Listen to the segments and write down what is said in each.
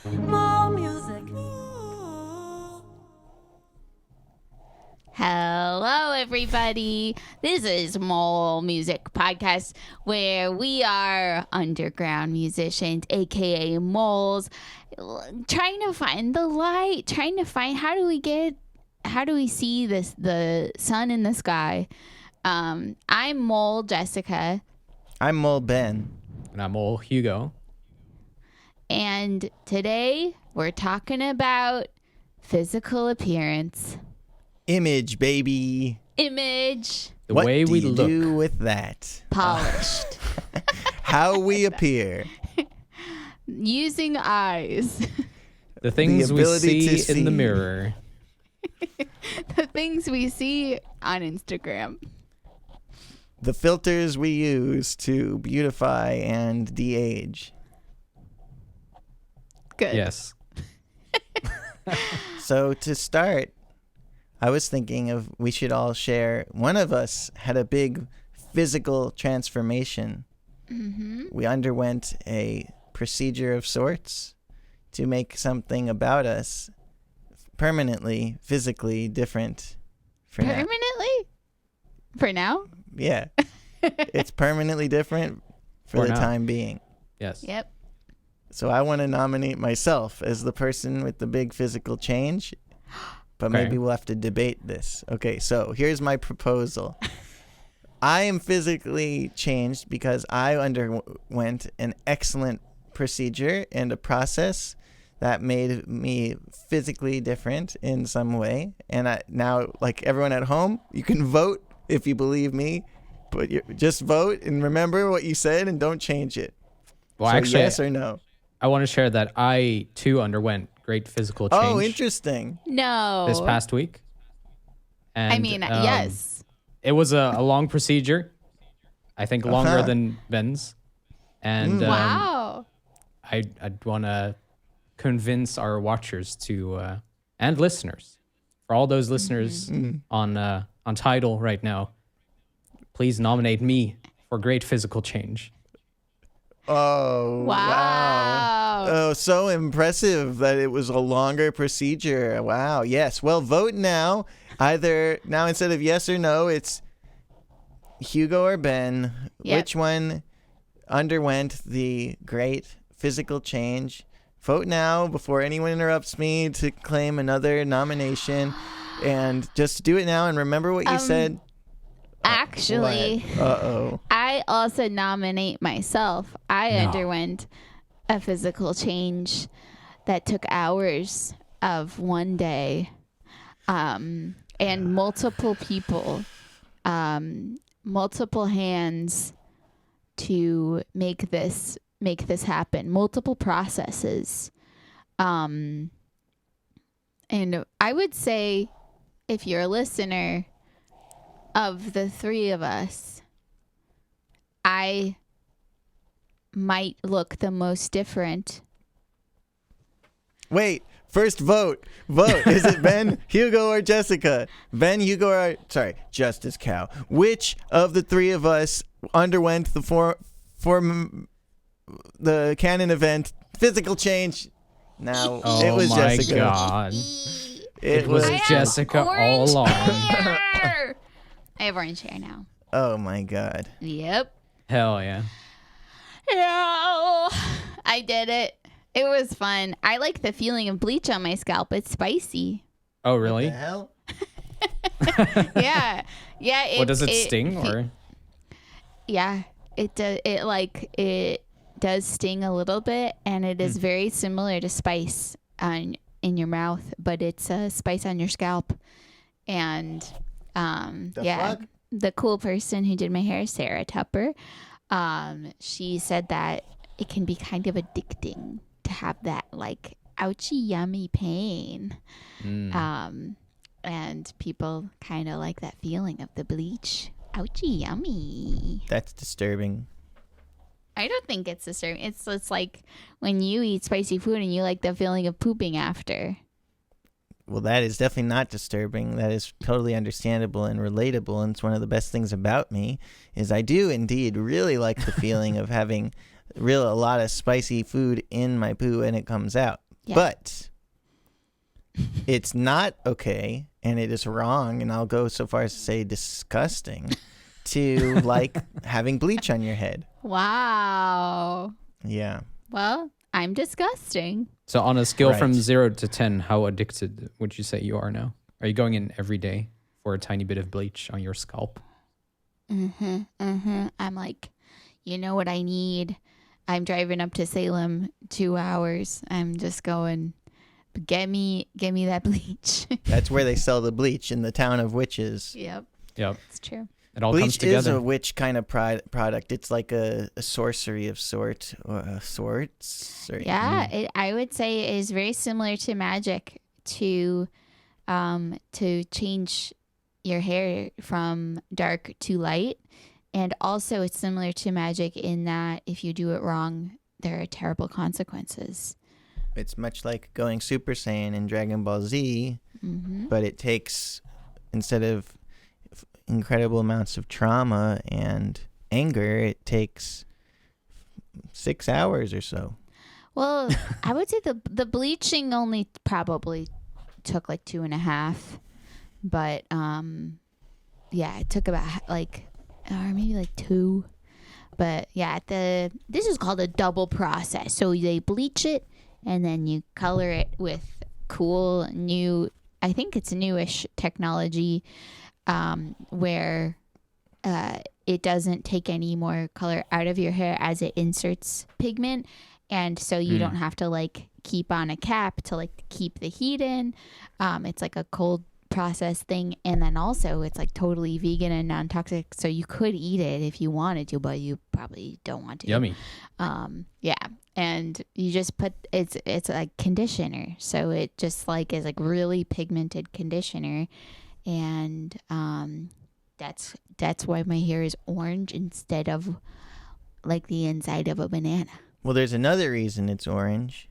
More music. Hello, everybody. This is Mole Music Podcast, where we are underground musicians, aka moles, trying to find the light, trying to find how do we see the sun in the sky. I'm Mole Jessica, I'm Mole Ben. And I'm old Hugo. and today we're talking about physical appearance, Image, baby. image, The What way do we you look. do with that? polished, How we appear. using eyes. The things we ability to see in the see. mirror. The things we see on Instagram. The filters we use to beautify and de-age. Good. Yes. So to start, I was thinking of we should all share. One of us had a big physical transformation. Mm-hmm. We underwent a procedure of sorts to make something about us permanently, physically different. For now. Permanently? For now? Yeah. It's permanently different for For the now. time being. Yes. Yep. So I want to nominate myself as the person with the big physical change, but Okay. maybe we'll have to debate this. Okay, so here's my proposal. I am physically changed because I underwent an excellent procedure and a process that made me physically different in some way. And now, like everyone at home, you can vote if you believe me, but just vote and remember what you said and don't change it. Well, So actually, yes or no? I want to share that I too underwent great physical change Oh, interesting. No. this past week. And, I mean, yes. It was a long procedure. I think longer Uh-huh. than Ben's. And Wow. I'd want to convince our watchers to and listeners, for all those listeners on Tidal right now, please nominate me for great physical change. Oh, Wow. Oh, so impressive that it was a longer procedure. Wow. Yes. Well, vote now. Either now instead of yes or no, it's Hugo or Ben. Yep. Which one underwent the great physical change? Vote now before anyone interrupts me to claim another nomination. And just do it now and remember what you said. Actually, Uh-oh. I also nominate myself. I No. underwent a physical change that took hours of one day, and multiple people, multiple hands to make this happen. Multiple processes, and I would say, if you're a listener, of the three of us, I might look the most different. Wait, first vote. Vote. Is it Ben, Hugo, or Jessica? Ben, Hugo, or Justice Cow. Which of the three of us underwent the canon event physical change? Now Oh it was my Jessica. God. It was was I have Jessica all orange along. hair. I have orange hair now. Oh my God. Yep. Hell yeah. No, I did it. It was fun. I like the feeling of bleach on my scalp. It's spicy. Oh, really? The hell? Yeah. Yeah. What, does it sting or? Yeah. It does. It does sting a little bit, and it is very similar to spice in your mouth, but it's spice on your scalp. And fuck? the cool person who did my hair, Sarah Tupper, she said that it can be kind of addicting to have that like ouchy yummy pain. And people kind of like that feeling of the bleach. Ouchy yummy. That's disturbing. I don't think it's disturbing. It's like when you eat spicy food and you like the feeling of pooping after. Well, that is definitely not disturbing. That is totally understandable and relatable. And it's one of the best things about me is I do indeed really like the feeling of having a lot of spicy food in my poo and it comes out. Yeah. But it's not okay, and it is wrong, and I'll go so far as to say disgusting, to like having bleach on your head. Wow. Yeah. Well, I'm disgusting. So on a scale from Right. 0 to 10, how addicted would you say you are now? Are you going in every day for a tiny bit of bleach on your scalp? I'm like, you know what I need? I'm driving up to Salem 2 hours. I'm just going, get me that bleach. That's where they sell the bleach, in the town of witches. Yep, Yep. it's true. It all comes Bleach is together. a witch kind of product. It's like a sorcery of sorts. Or, Yeah, I would say it is very similar to magic to change your hair from dark to light. And also it's similar to magic in that if you do it wrong, there are terrible consequences. It's much like going Super Saiyan in Dragon Ball Z, but it takes, instead of incredible amounts of trauma and anger, it takes 6 hours or so. Well, I would say the bleaching only probably took like 2.5, but yeah, it took about or maybe like 2. But yeah, this is called a double process. So they bleach it and then you color it with cool new, I think it's newish technology, where it doesn't take any more color out of your hair as it inserts pigment, and so you don't have to like keep on a cap to like keep the heat in. It's like a cold process thing, and then also it's like totally vegan and non-toxic, so you could eat it if you wanted to, but you probably don't want to. Yummy. Yeah, and you just put it's like conditioner, so it just like is like really pigmented conditioner, and that's why my hair is orange instead of like the inside of a banana, Well, there's another reason it's orange.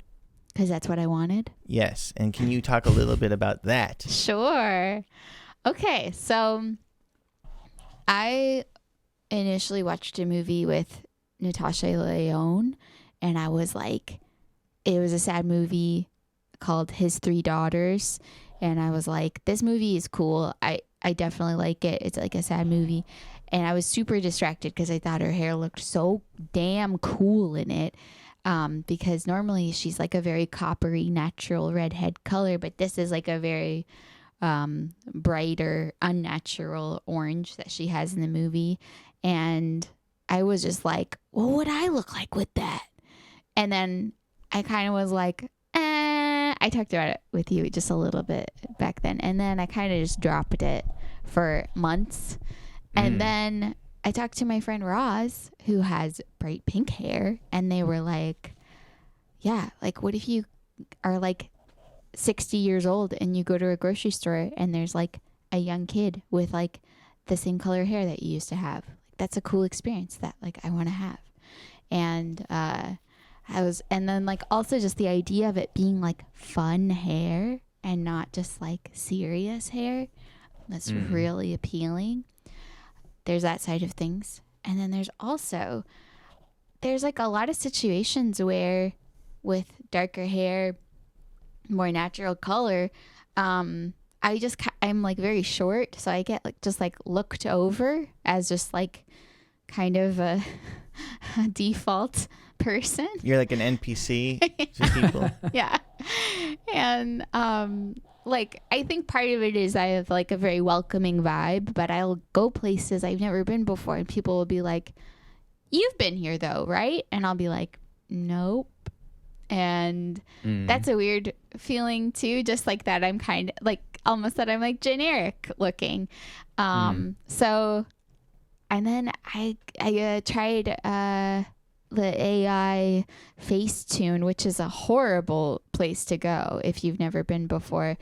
because that's what I wanted. Yes, and can you talk a little bit about that? Sure. Okay, so I initially watched a movie with Natasha Lyonne, and I was like, it was a sad movie called His Three Daughters, and I was like, this movie is cool. I definitely like it. It's like a sad movie, and I was super distracted because I thought her hair looked so damn cool in it. Because normally she's like a very coppery, natural redhead color, but this is like a very brighter, unnatural orange that she has in the movie. And I was just like, what would I look like with that? And then I kind of was like, I talked about it with you just a little bit back then. And then I kind of just dropped it for months. And then I talked to my friend Roz, who has bright pink hair, and they were like, yeah, like what if you are like 60 years old and you go to a grocery store and there's like a young kid with like the same color hair that you used to have? Like, that's a cool experience that like I want to have. And and then like also just the idea of it being like fun hair and not just like serious hair, that's really appealing. There's that side of things. And then there's like a lot of situations where with darker hair, more natural color, I'm like very short, so I get like just like looked over as just like kind of a default person. You're like an NPC to people. Yeah. And like I think part of it is I have like a very welcoming vibe, but I'll go places I've never been before and people will be like, "You've been here though, right?" And I'll be like, "Nope." And that's a weird feeling too, just like that I'm kind of like almost that I'm like generic looking. So and then I tried the AI Facetune, which is a horrible place to go if you've never been before.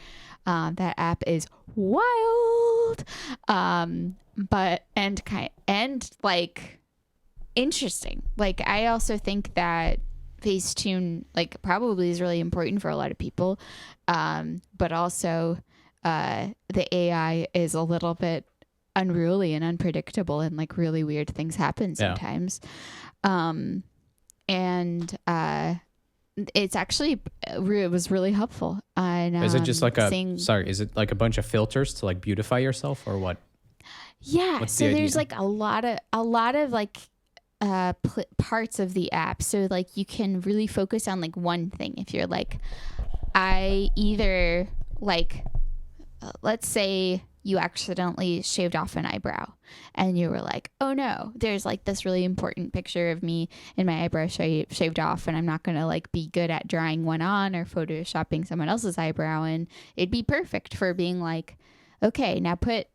That app is wild, but and like interesting. Like I also think that Facetune like probably is really important for a lot of people, but also the AI is a little bit unruly and unpredictable, and like really weird things happen sometimes. And it's actually it was really helpful. And Is it just like seeing, is it like a bunch of filters to like beautify yourself or what? yeah. What's So the there's idea? like a lot of like parts of the app. So like you can really focus on like one thing. If you're like, I either like, let's say you accidentally shaved off an eyebrow and you were like, oh no, there's like this really important picture of me and my eyebrow shaved off, and I'm not going to like be good at drawing one on or photoshopping someone else's eyebrow. And it'd be perfect for being like, okay, now put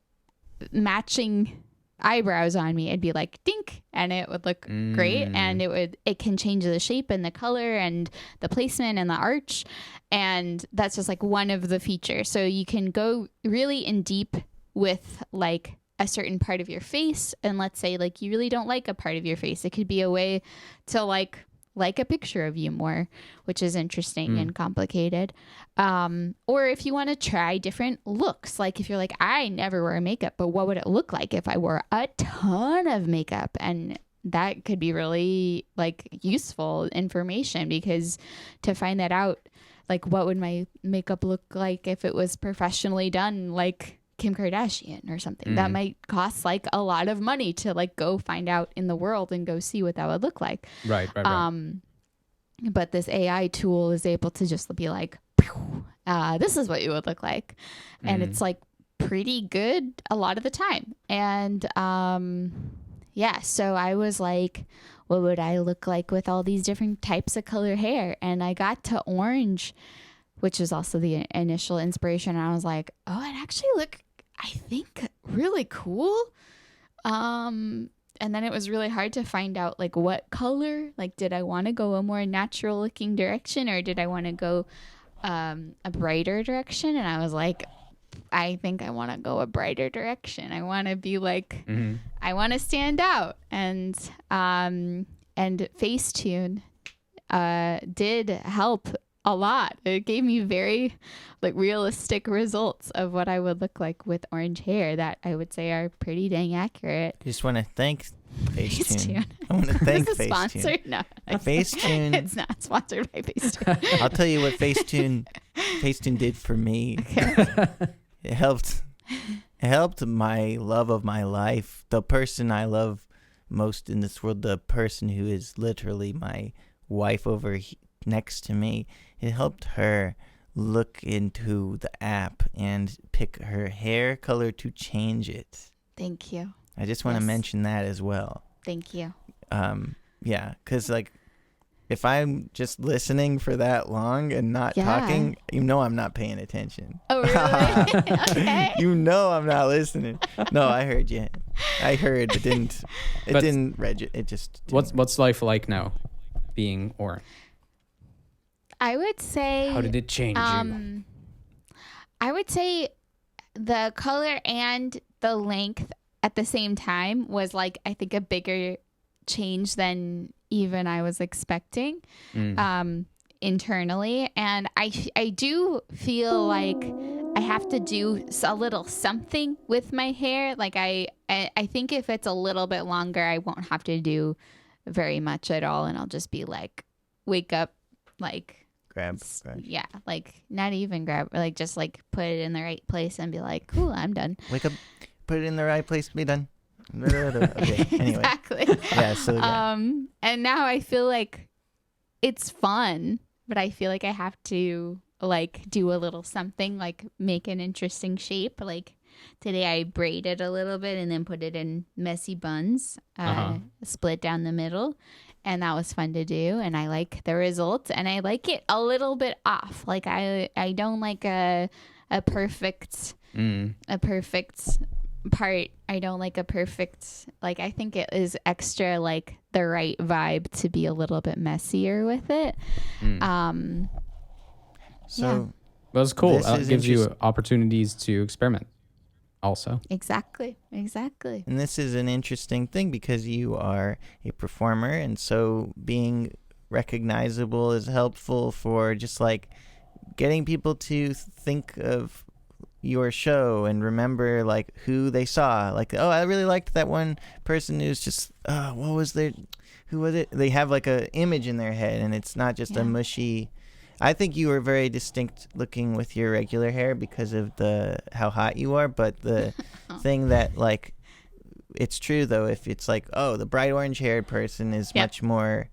matching eyebrows on me. It'd be like dink, and it would look great, and it can change the shape and the color and the placement and the arch, and that's just like one of the features. So you can go really in deep with like a certain part of your face, and let's say like you really don't like a part of your face, it could be a way to like a picture of you more, which is interesting and complicated. Or if you want to try different looks, like if you're like, I never wear makeup, but what would it look like if I wore a ton of makeup? And that could be really like useful information, because to find that out, like what would my makeup look like if it was professionally done, like Kim Kardashian or something, that might cost like a lot of money to like go find out in the world and go see what that would look like. Right. But this AI tool is able to just be like, this is what you would look like. And it's like pretty good a lot of the time. And yeah, so I was like, what would I look like with all these different types of color hair? And I got to orange, which is also the initial inspiration. And I was like, oh, it actually look, I think, really cool. And then it was really hard to find out like what color, like did I want to go a more natural looking direction, or did I want to go a brighter direction? And I was like, I think I want to go a brighter direction. I want to be like, I want to stand out. And Facetune did help a lot. It gave me very like realistic results of what I would look like with orange hair that I would say are pretty dang accurate. Just want to thank Facetune. Facetune. I want to thank Is it Facetune. sponsored? No. Facetune. It's not sponsored by Facetune. I'll tell you what Facetune did for me. Okay. It helped my love of my life, the person I love most in this world, the person who is literally my wife next to me. It helped her look into the app and pick her hair color to change it. Thank you. I just want to mention that as well. Thank you. Yeah, because like if I'm just listening for that long and not talking, you know I'm not paying attention. Oh, really? Okay. You know I'm not listening. No, I heard you. I heard it didn't. It But didn't register. It just. Didn't. What's life like now, being orange? I would say. How did it change you? I would say the color and the length at the same time was like, I think, a bigger change than even I was expecting internally. And I do feel like I have to do a little something with my hair. Like I think if it's a little bit longer, I won't have to do very much at all. And I'll just be like, wake up, like, grab. Yeah, like not even grab, like just like put it in the right place and be like, cool, I'm done. Wake up, put it in the right place, be done. Okay, anyway. Exactly. Yeah, so yeah. And now I feel like it's fun, but I feel like I have to like do a little something, like make an interesting shape. Like today I braided a little bit and then put it in messy buns, split down the middle. And that was fun to do, and I like the results, and I like it a little bit off. Like I don't like a perfect part. I don't like a perfect, like I think it is extra like the right vibe to be a little bit messier with it. So Well, it's cool. This It is gives you opportunities to experiment also. Exactly. And this is an interesting thing because you are a performer, and so being recognizable is helpful for just like getting people to think of your show and remember like who they saw. Like, oh, I really liked that one person who's just what was their who was it? They have like a image in their head, and it's not just a mushy. I think you were very distinct looking with your regular hair because of how hot you are. But the thing that like, it's true though. If it's like, oh, the bright orange haired person is much more,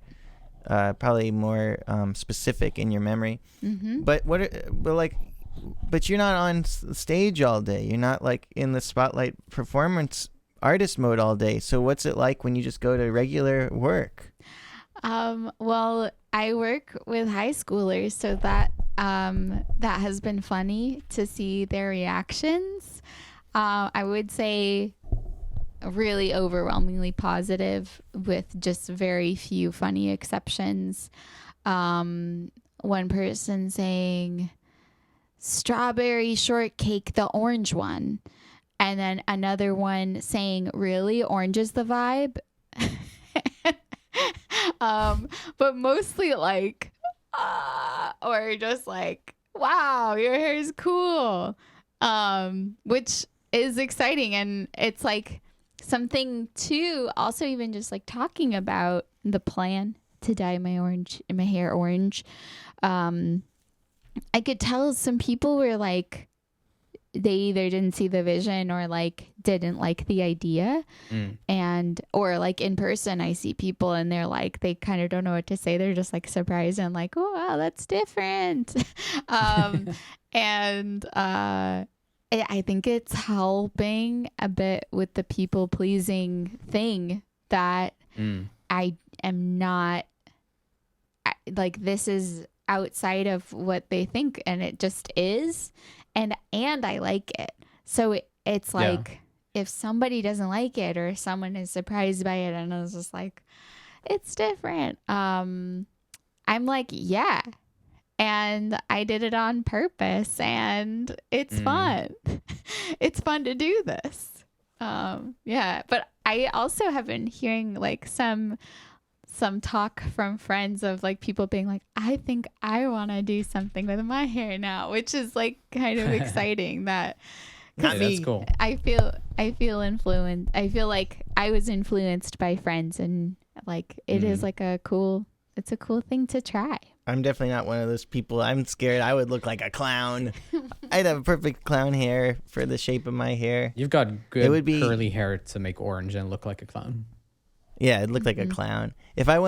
probably more specific in your memory. Mm-hmm. But you're not on stage all day. You're not like in the spotlight performance artist mode all day. So what's it like when you just go to regular work? Well, I work with high schoolers, so that has been funny to see their reactions. I would say really overwhelmingly positive with just very few funny exceptions. One person saying strawberry shortcake, the orange one. And then another one saying, really? Orange is the vibe? But mostly like, or just like, wow, your hair is cool. Which is exciting. And it's like something too, also even just like talking about the plan to dye my hair orange. I could tell some people were like, they either didn't see the vision or like didn't like the idea. And or like in person I see people and they're like, they kind of don't know what to say. They're just like surprised and like, oh wow, that's different. And I think it's helping a bit with the people pleasing thing that I am not like, this is outside of what they think, and it just is. And I like it. So it's like, if somebody doesn't like it or someone is surprised by it and is just like, it's different. I'm like, yeah. And I did it on purpose and it's fun. It's fun to do this. Yeah. But I also have been hearing like some talk from friends of like people being like, I think I want to do something with my hair now, which is like kind of exciting. That that's cool. I feel influenced. I feel like I was influenced by friends, and like it is like it's a cool thing to try. I'm definitely not one of those people. I'm scared I would look like a clown. I'd have perfect clown hair for the shape of my hair. You've got good curly hair to make orange and look like a clown. Yeah, it looked like a clown. If I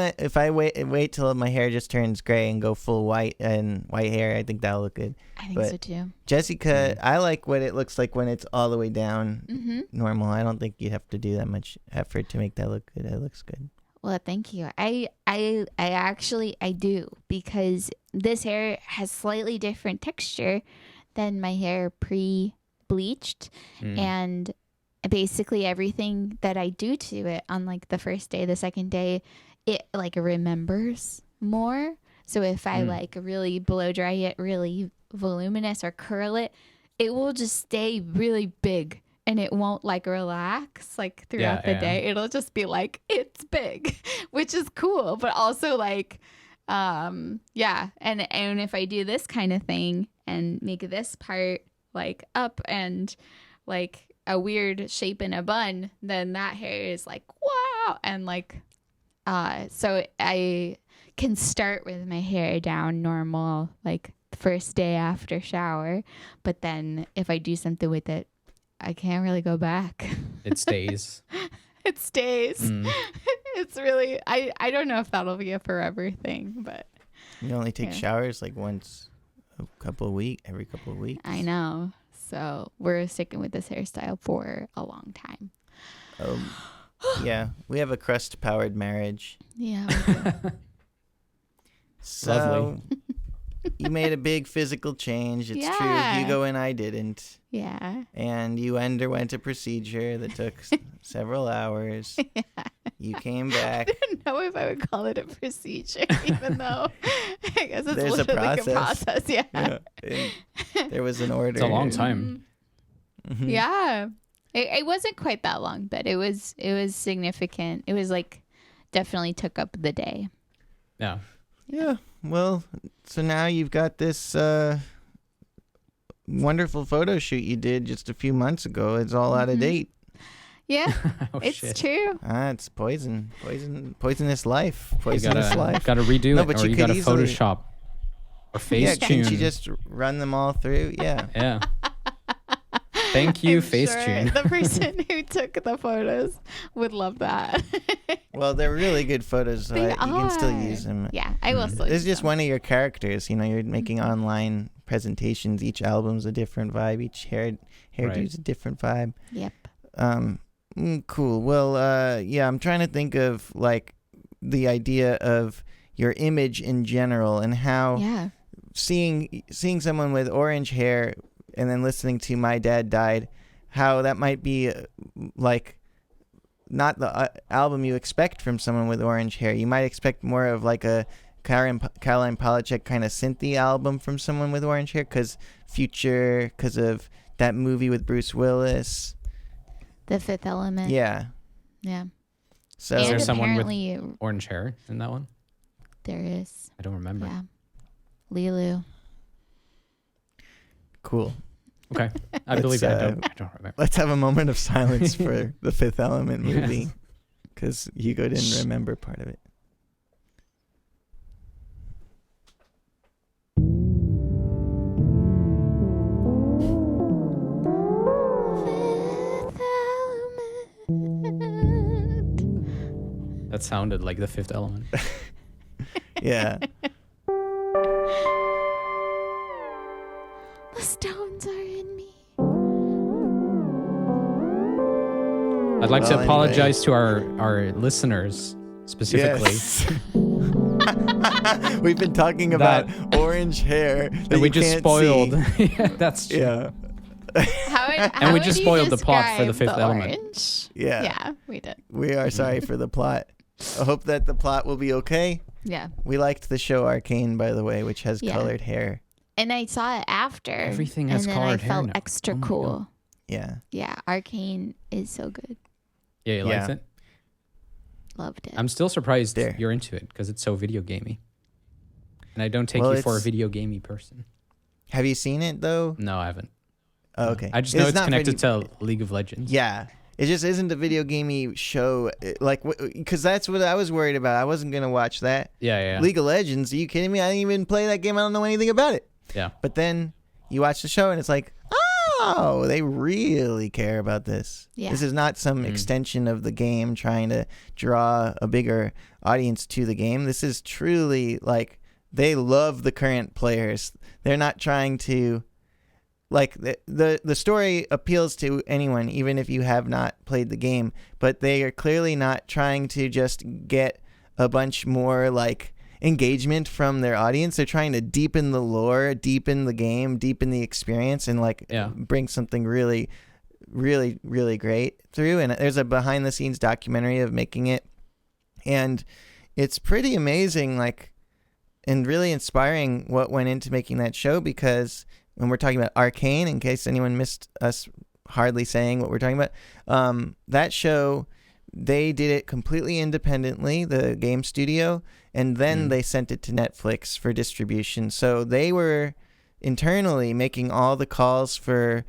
wait till my hair just turns gray and go full white hair, I think that'll look good. I think so too. Jessica, I like what it looks like when it's all the way down normal. I don't think you have to do that much effort to make that look good. It looks good. Well, thank you. I actually do, because this hair has slightly different texture than my hair pre-bleached, and basically everything that I do to it on like the first day, the second day, it like remembers more. So if I like really blow dry it really voluminous or curl it, it will just stay really big and it won't like relax like throughout the day. It'll just be like, it's big, which is cool, but also like and if I do this kind of thing and make this part like up and like a weird shape in a bun, then that hair is like, wow. And like, so I can start with my hair down normal, like the first day after shower. But then if I do something with it, I can't really go back. It stays. It stays. It's really, I don't know if that'll be a forever thing, but. You only take showers like once every couple of weeks. I know. So we're sticking with this hairstyle for a long time. Yeah, we have a crust-powered marriage. Yeah. So lovely. You made a big physical change. It's true. Hugo and I didn't. Yeah. And you underwent a procedure that took several hours. Yeah. You came back. I don't know if I would call it a procedure, even though I guess it's There's literally a like a process. Yeah. There was an order. It's a long time. Mm-hmm. Yeah. It wasn't quite that long, but it was significant. It was like definitely took up the day. Yeah. Yeah. Well, so now you've got this wonderful photo shoot you did just a few months ago. It's all out of date. Yeah, Oh, it's shit. true. It's poisonous life. Poisonous You life. gotta redo No, it, but or you you could gotta easily- Photoshop or Yeah, Facetune. can't you just run them all through? Yeah. Yeah. Thank you, I'm sure Facetune. the person who took the photos would love that. Well, they're really good photos, so They you can still are. use them. Yeah, I will still It's use just them. one of your characters. You know, you're making online presentations. Each album's a different vibe. Each hairdo's Right. a different vibe. Yep. Cool. Well, yeah, I'm trying to think of like the idea of your image in general and how Yeah. seeing someone with orange hair and then listening to My Dad Died, how that might be like not the album you expect from someone with orange hair. You might expect more of like a Caroline Polachek kind of synthy album from someone with orange hair because of that movie with Bruce Willis. The Fifth Element. Yeah. Yeah. So Is there And someone with apparently orange hair in that one? there is. I don't remember. Yeah. Lilu. cool. Okay. I believe Let's, I don't remember. Let's have a moment of silence for the Fifth Element movie because Hugo didn't remember part of it. Fifth Element. That sounded like the Fifth Element. Yeah. The stones are in me. I'd like Well, to anyway. apologize to our listeners specifically. Yes. We've been talking about orange hair That we you just can't spoiled. see. Yeah, that's true. Yeah. How we would just you spoiled the plot for the describe Fifth the Element. orange? Yeah. Yeah, we did. We are sorry for the plot. I hope that the plot will be okay. Yeah. We liked the show Arcane, by the way, which has Yeah. colored hair. And I saw it after. Everything has and then colored I hair felt now. extra Oh my cool. God. Yeah. Yeah, Arcane is so good. Yeah, you liked Yeah. it? Loved it. I'm still surprised There. you're into it because it's so video gamey. And I don't take Well, you for a it's- video gamey person. Have you seen it though? No, I haven't. Oh, No. okay. I just know it's not connected video- to League of Legends. Yeah. It just isn't a video gamey show. Because that's what I was worried about. I wasn't going to watch that. Yeah, yeah. League of Legends, are you kidding me? I didn't even play that game. I don't know anything about it. Yeah. But then you watch the show and it's like, oh, they really care about this. Yeah. This is not some extension of the game trying to draw a bigger audience to the game. This is truly like they love the current players. They're not trying to like the story appeals to anyone, even if you have not played the game, but they are clearly not trying to just get a bunch more like engagement from their audience. They're trying to deepen the lore, deepen the game, deepen the experience, and like bring something really, really, really great through. And there's a behind the scenes documentary of making it, and it's pretty amazing, like, and really inspiring what went into making that show. Because when we're talking about Arcane, in case anyone missed us hardly saying what we're talking about, that show, they did it completely independently, the game studio, and then they sent it to Netflix for distribution. So they were internally making all the calls for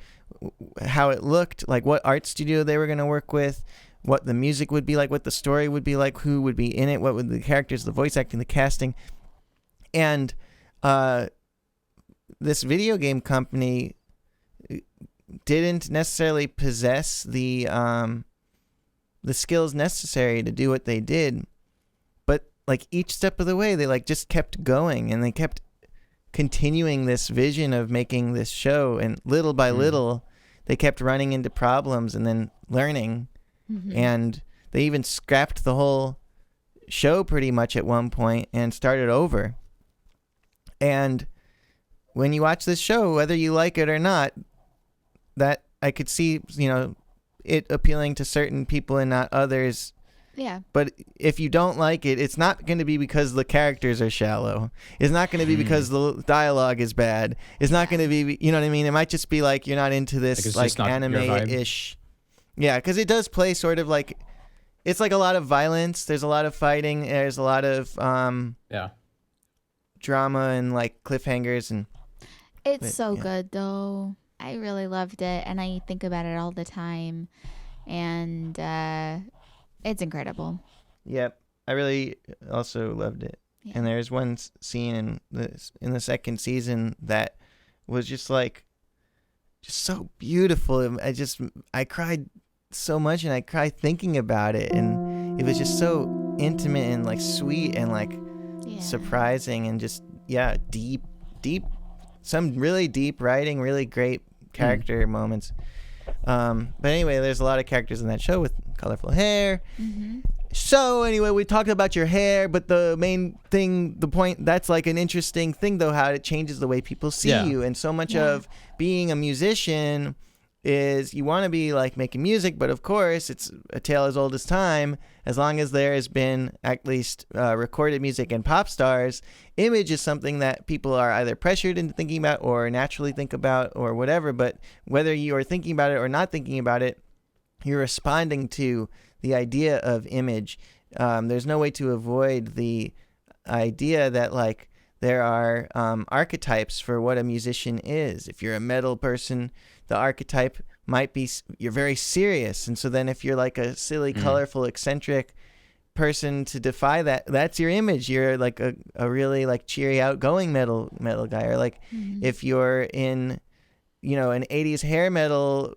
how it looked, like what art studio they were going to work with, what the music would be like, what the story would be like, who would be in it, what would the characters, the voice acting, the casting. And this video game company didn't necessarily possess the skills necessary to do what they did, but like each step of the way they like just kept going, and they kept continuing this vision of making this show, and little by little they kept running into problems and then learning. And they even scrapped the whole show pretty much at one point and started over. And when you watch this show, whether you like it or not, that I could see, you know, it appealing to certain people and not others. Yeah. But if you don't like it, it's not going to be because the characters are shallow. It's not going to be because the dialogue is bad. It's not going to be, you know what I mean? It might just be like you're not into this it's like just not your vibe. anime-ish. Yeah, because it does play sort of like, it's like a lot of violence. There's a lot of fighting. There's a lot of drama and like cliffhangers and. It's so yeah. good though. I really loved it, and I think about it all the time. and it's incredible. Yep. I really also loved it. Yeah. And there's one scene in the second season that was just like just so beautiful. I cried so much, and I cried thinking about it, and it was just so intimate and like sweet and like surprising and just deep, some really deep writing, really great character moments. But anyway, there's a lot of characters in that show with colorful hair. Mm-hmm. So anyway, we talked about your hair, but the main thing, the point, that's like an interesting thing though, how it changes the way people see you. And so much of being a musician is you want to be like making music, but of course it's a tale as old as time. As long as there has been at least recorded music and pop stars, image is something that people are either pressured into thinking about or naturally think about or whatever. But whether you are thinking about it or not thinking about it, you're responding to the idea of image. There's no way to avoid the idea that like there are archetypes for what a musician is. If you're a metal person, the archetype might be you're very serious, and so then if you're like a silly, colorful, eccentric person, to defy that, that's your image. You're like a really like cheery, outgoing metal guy. Or like if you're in an 80s hair metal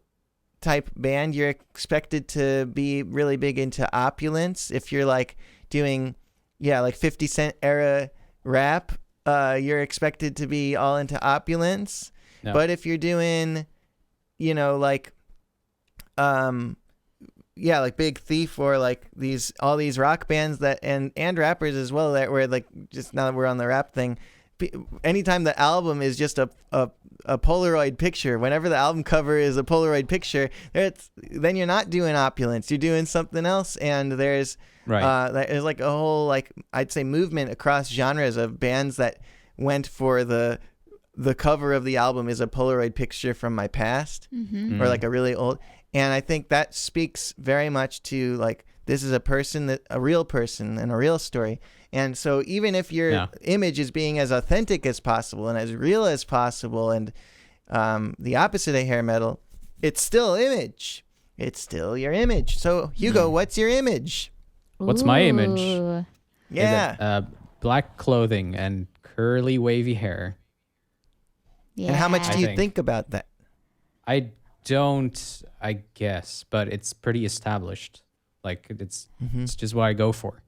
type band, you're expected to be really big into opulence. If you're like doing like 50 Cent era rap, you're expected to be all into opulence. No. But if you're doing like like Big Thief or like all these rock bands that and rappers as well, that were like, just now that we're on the rap thing, anytime the album is just a Polaroid picture, whenever the album cover is a Polaroid picture, then you're not doing opulence, you're doing something else. And there's like a whole, like, I'd say, movement across genres of bands that went for the cover of the album is a Polaroid picture from my past, or like a really old. And I think that speaks very much to like, this is a real person and a real story. And so even if your image is being as authentic as possible and as real as possible, and the opposite of hair metal, it's still image. It's still your image. So Hugo, what's your image? What's my image? Yeah. Is it, black clothing and curly wavy hair. Yeah. And how much do you think about that? I don't, I guess, but it's pretty established. Like it's just what I go for.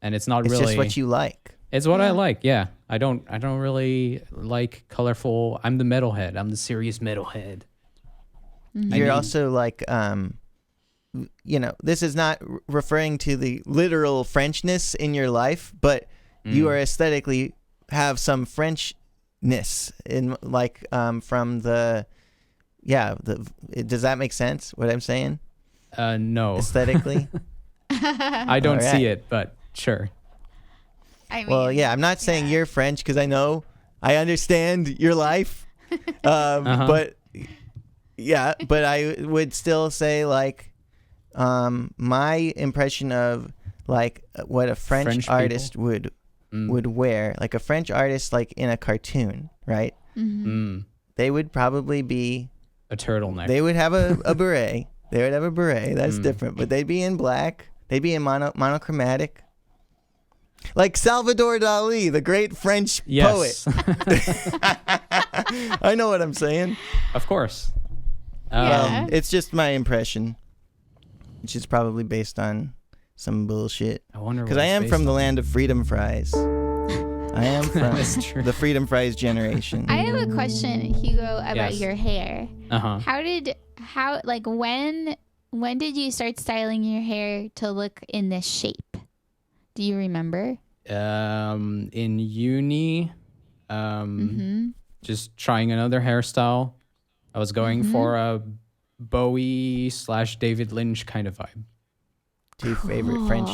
And it's not it's really just what you like. It's what I like. Yeah. I don't really like colorful. I'm the metalhead. I'm the serious metalhead. You're also like, this is not referring to the literal Frenchness in your life, but you are aesthetically have some Frenchness in like, from does that make sense what I'm saying? No. Aesthetically? I don't see it, but sure. I mean, I'm not saying you're French, because I understand your life. But I would still say like, my impression of like what a French artist would wear, like a French artist, like in a cartoon, right? They would probably be a turtleneck. They would have a beret. They would have a beret. That's different. But they'd be in black. They'd be in monochromatic. Like Salvador Dali, the great French poet. I know what I'm saying. Of course. It's just my impression, which is probably based on some bullshit. I wonder, because I am from the land of freedom fries. I am from the freedom fries generation. I have a question, Hugo, about your hair. When did you start styling your hair to look in this shape? Do you remember? In uni, just trying another hairstyle. I was going for a Bowie / David Lynch kind of vibe. Two favorite French.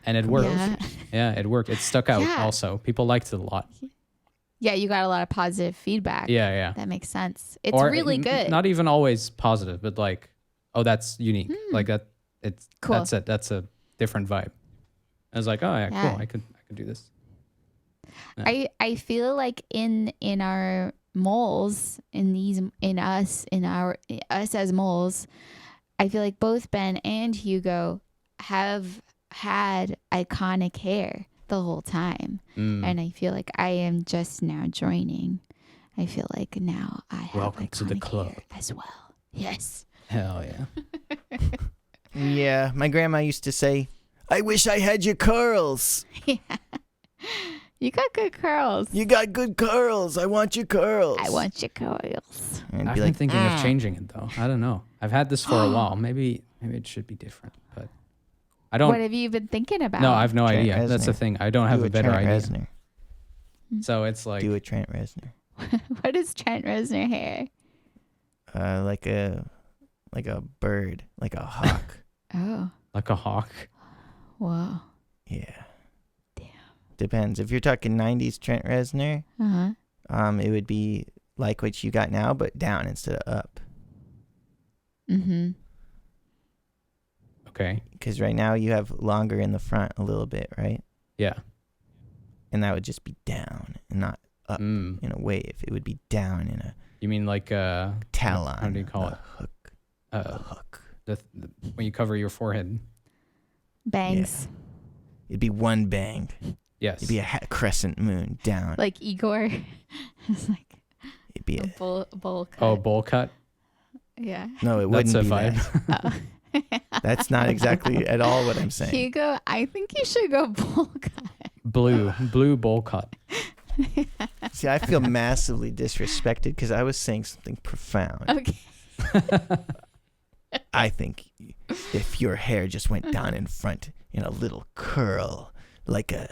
And it worked. Yeah, it worked. It stuck out also. People liked it a lot. Yeah, you got a lot of positive feedback. Yeah. That makes sense. It's really good. Not even always positive, but like, oh, that's unique. Like that. It's cool. That's it. That's a different vibe. I was like, oh yeah, cool. I could do this. Yeah. I feel like in our moles, us as moles, I feel like both Ben and Hugo have had iconic hair the whole time. And I feel like I am just now joining. I feel like now I have Welcome to the iconic club. hair as well. Yes. Hell yeah. Yeah, my grandma used to say, "I wish I had your curls. You got good curls. You got good curls. I want your curls." I want your curls. And I've be been like, thinking of changing it though. I don't know. I've had this for a while. Maybe it should be different, but I don't. What have you been thinking about? No, I have no Trent idea. That's the Reznor. thing. I don't have do a better Trent idea. Reznor. So it's like Do a Trent Reznor. What is Trent Reznor hair? Like a bird, like a hawk. Oh, like a hawk. whoa. Yeah. Damn. Depends. If you're talking 90s Trent Reznor, it would be like what you got now, but down instead of up. Mm-hmm. Okay. Because right now you have longer in the front a little bit, right? Yeah. And that would just be down and not up in a wave. It would be down in a You mean like talon. How do you call a it? Hook. Uh, A hook. the when you cover your forehead. Bangs. It'd be one bang. Yes. It'd be a crescent moon down. Like Igor. It's like It'd be a a bowl cut. Oh, bowl cut. Yeah. no. It That's wouldn't a be vibe. that. Oh. That's not exactly at all what I'm saying. Hugo, I think you should go bowl cut. Blue bowl cut. See, I feel massively disrespected because I was saying something profound. Okay. I think if your hair just went down in front in a little curl, like a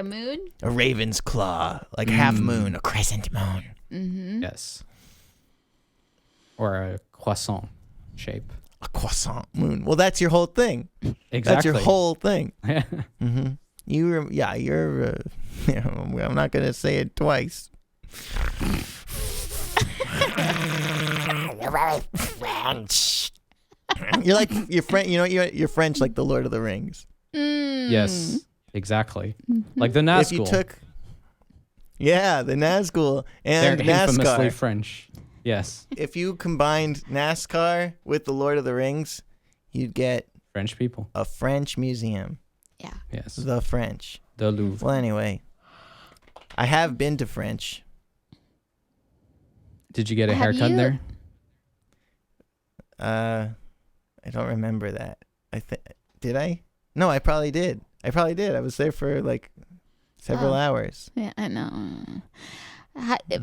moon? a raven's claw, like half moon, a crescent moon. Mm-hmm. Yes. Or a croissant shape. A croissant moon. Well, that's your whole thing. Exactly. That's your whole thing. Mm-hmm. You're. I'm not gonna say it twice. You're very French. You're French. You know, you're French like the Lord of the Rings. Yes. Exactly. Like the If Nazgul. you took, the Nazgul They're and infamously NASCAR. French. Yes. If you combined NASCAR with the Lord of the Rings, you'd get French people. a French museum. Yeah. Yes. The French. The Louvre. Well, anyway, I have been to French. Did you get a Have haircut you- there? I don't remember that. Did I? No, I probably did. I was there for like several hours. Yeah, I know.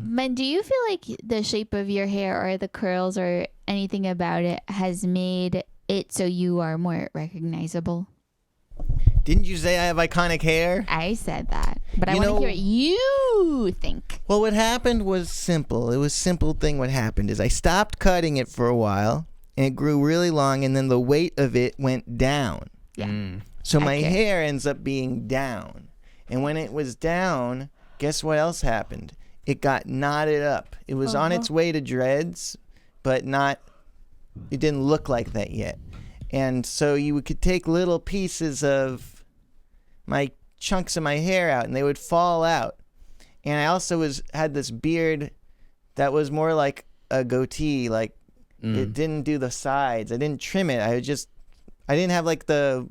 Men, do you feel like the shape of your hair or the curls or anything about it has made it so you are more recognizable? Didn't you say I have iconic hair? I said that, but I You want to know- hear what you think. Well, what happened was simple. It was a simple thing. What happened is I stopped cutting it for a while, and it grew really long, and then the weight of it went down. Yeah. So my Accurate. hair ends up being down. And when it was down, guess what else happened? It got knotted up. It was on its way to dreads, but it didn't look like that yet. And so you could take little pieces of my chunks of my hair out and they would fall out. And I also had this beard that was more like a goatee, like it didn't do the sides. I didn't trim it. I didn't have like the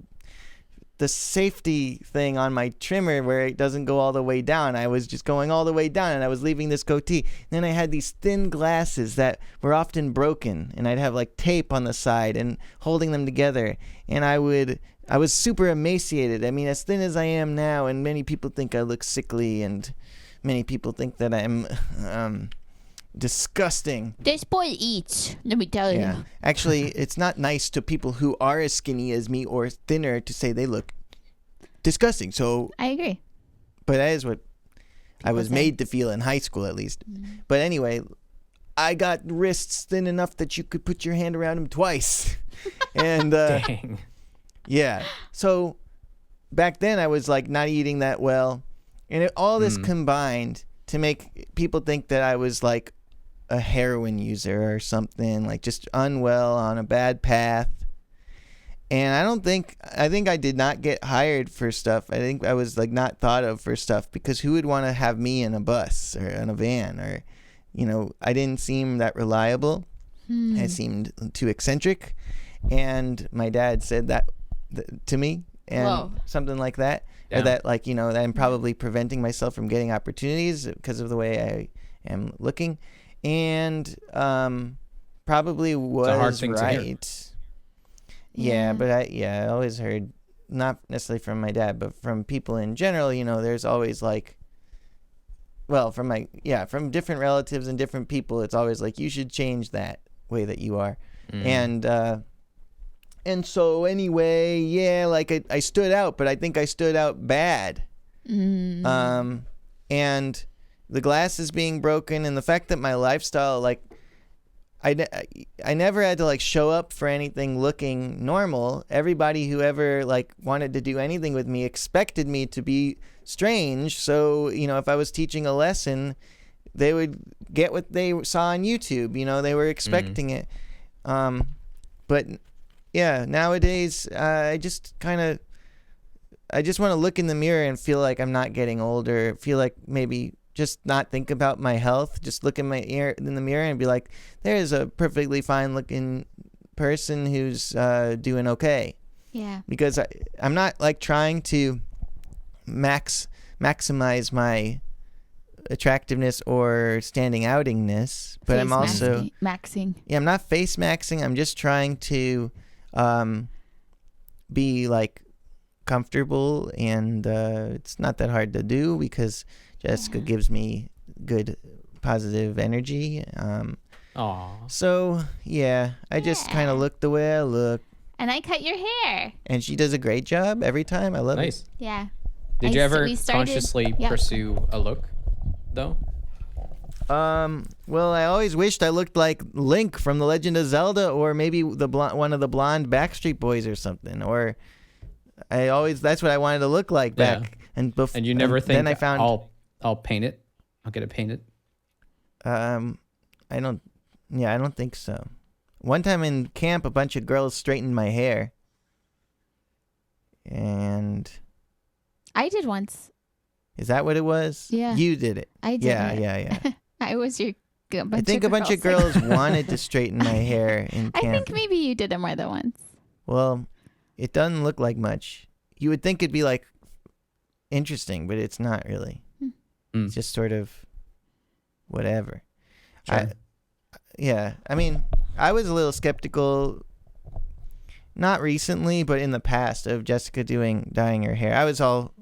safety thing on my trimmer where it doesn't go all the way down. I was just going all the way down and I was leaving this goatee. Then I had these thin glasses that were often broken and I'd have like tape on the side and holding them together. And I was super emaciated. I mean, as thin as I am now, and many people think I look sickly and many people think that I'm disgusting. This boy eats. Let me tell you. Yeah. Actually, it's not nice to people who are as skinny as me or thinner to say they look disgusting. So, I agree. but that is what I was say. made to feel in high school, at least. But anyway, I got wrists thin enough that you could put your hand around them twice. And Dang. yeah. So back then I was like not eating that well. And all this combined to make people think that I was like a heroin user or something, like just unwell on a bad path. And I think I did not get hired for stuff. I think I was like not thought of for stuff because who would want to have me in a bus or in a van or, I didn't seem that reliable. I seemed too eccentric. and my dad said that to me, and Whoa. something like that, Yeah. or that like that I'm probably preventing myself from getting opportunities because of the way I am looking, and probably was hard thing to hear. right. Yeah. Yeah, but I always heard, not necessarily from my dad, but from people in general, there's always like, well, from different relatives and different people, it's always like, you should change that way that you are. And so anyway, yeah, like I stood out, but I think I stood out bad. And the glass is being broken, and the fact that my lifestyle, like, I never had to like show up for anything looking normal. Everybody who ever like wanted to do anything with me expected me to be strange. So, if I was teaching a lesson, they would get what they saw on YouTube. They were expecting it. But yeah, nowadays, I just want to look in the mirror and feel like I'm not getting older. Feel like maybe just not think about my health. Just look in the mirror and be like, there is a perfectly fine looking person who's doing okay. Yeah. Because I'm not like trying to maximize my attractiveness or standing outingness, but I'm also maxing. Yeah, I'm not face maxing. I'm just trying to be like comfortable, and it's not that hard to do because Jessica gives me good positive energy. Aw. So yeah, I just kind of look the way I look, And I cut your hair. and she does a great job every time. I love Nice. it. Yeah. Did you ever we started- consciously yeah. pursue a look, though? Well, I always wished I looked like Link from The Legend of Zelda, or maybe one of the blonde Backstreet Boys or something. Or that's what I wanted to look like back. And you never think, then I found I'll paint it. I'll get it painted. I don't think so. One time in camp, a bunch of girls straightened my hair, and I did once. is that what it was? Yeah. You did it. I did Yeah, it. yeah. I was your bunch I think a bunch of girls wanted to straighten my hair in I camp. think maybe you did it more than once. Well, it doesn't look like much. You would think it'd be like interesting, but it's not really. It's just sort of whatever. Sure. I mean, I was a little skeptical, not recently, but in the past, of Jessica dyeing her hair. I was all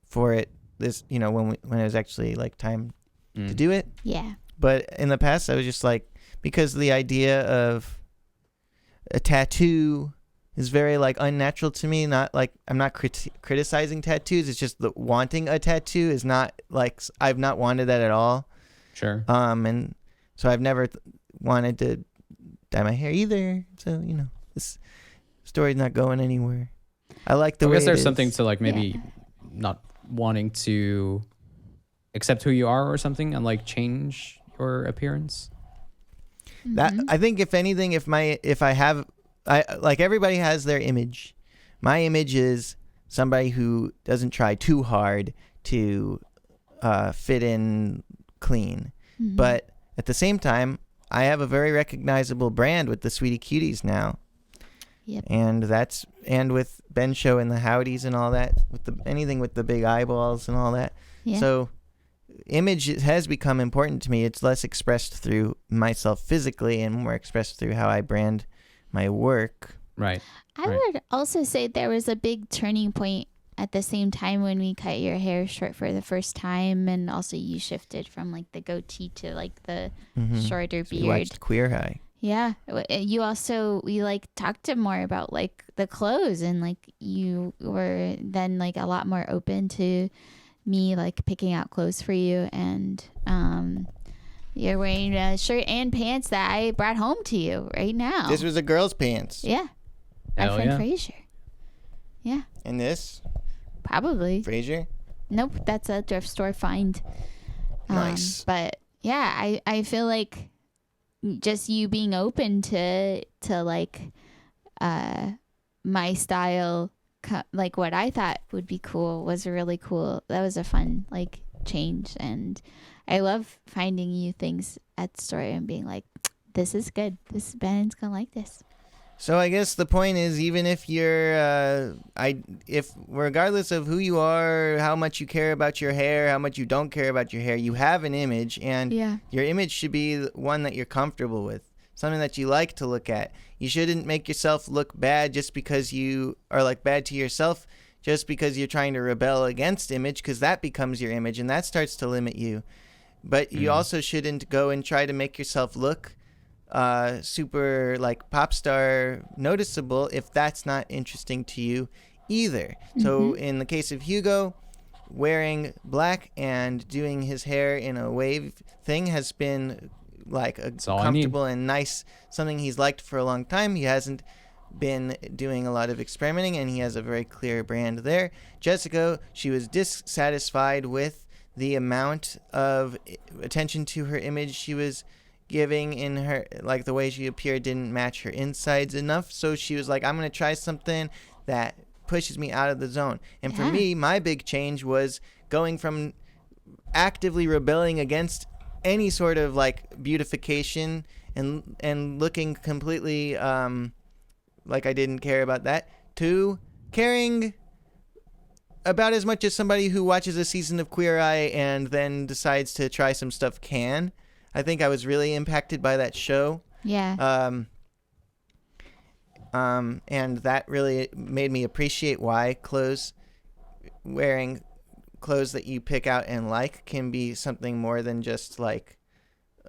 for it. When it was actually like time to do it. Yeah. But in the past, I was just like, because the idea of a tattoo is very like unnatural to me. Not like I'm not criticizing tattoos. It's just the wanting a tattoo is not like, I've not wanted that at all. Sure. And so I've never wanted to dye my hair either. So this story's not going anywhere. I like the I way guess it there's is. something to like maybe not wanting to accept who you are or something, and like change your appearance. That I think, if anything, like everybody has their image. My image is somebody who doesn't try too hard to fit in clean. But at the same time, I have a very recognizable brand with the Sweetie Cuties now. Yep. And with Ben Show and the Howdies and all that, anything with the big eyeballs and all that. Yeah. So image has become important to me. It's less expressed through myself physically and more expressed through how I brand my work. Right. I would also say there was a big turning point at the same time when we cut your hair short for the first time, and also you shifted from like the goatee to like the shorter So you beard. watched Queer Eye. Yeah. We like talked to more about like the clothes, and like you were then like a lot more open to me like picking out clothes for you, and you're wearing a shirt and pants that I brought home to you right now. This was a girl's pants. Yeah. Our Hell friend yeah. Fraser. Yeah. And this? Probably. Frasier? Nope, that's a thrift store find. Nice. But yeah, I feel like just you being open to like my style, like what I thought would be cool, was really cool. That was a fun like change, and I love finding you things at the store and being like, this is good. This Ben's gonna like this. So I guess the point is, even if you're, if regardless of who you are, how much you care about your hair, how much you don't care about your hair, you have an image, and your image should be one that you're comfortable with, something that you like to look at. You shouldn't make yourself look bad just because you are like bad to yourself, just because you're trying to rebel against image, because that becomes your image, and that starts to limit you. But you also shouldn't go and try to make yourself look super like pop star noticeable if that's not interesting to you either. So in the case of Hugo, wearing black and doing his hair in a wave thing has been like a comfortable and nice, something he's liked for a long time. He hasn't been doing a lot of experimenting, and he has a very clear brand there. Jessica, she was dissatisfied with the amount of attention to her image she was giving in her, like the way she appeared didn't match her insides enough. So she was like, I'm going to try something that pushes me out of the zone. And for me, my big change was going from actively rebelling against any sort of like beautification and looking completely like I didn't care about that, to caring about as much as somebody who watches a season of Queer Eye and then decides to try some stuff can. I think I was really impacted by that show. Yeah. And that really made me appreciate why wearing clothes that you pick out and like can be something more than just like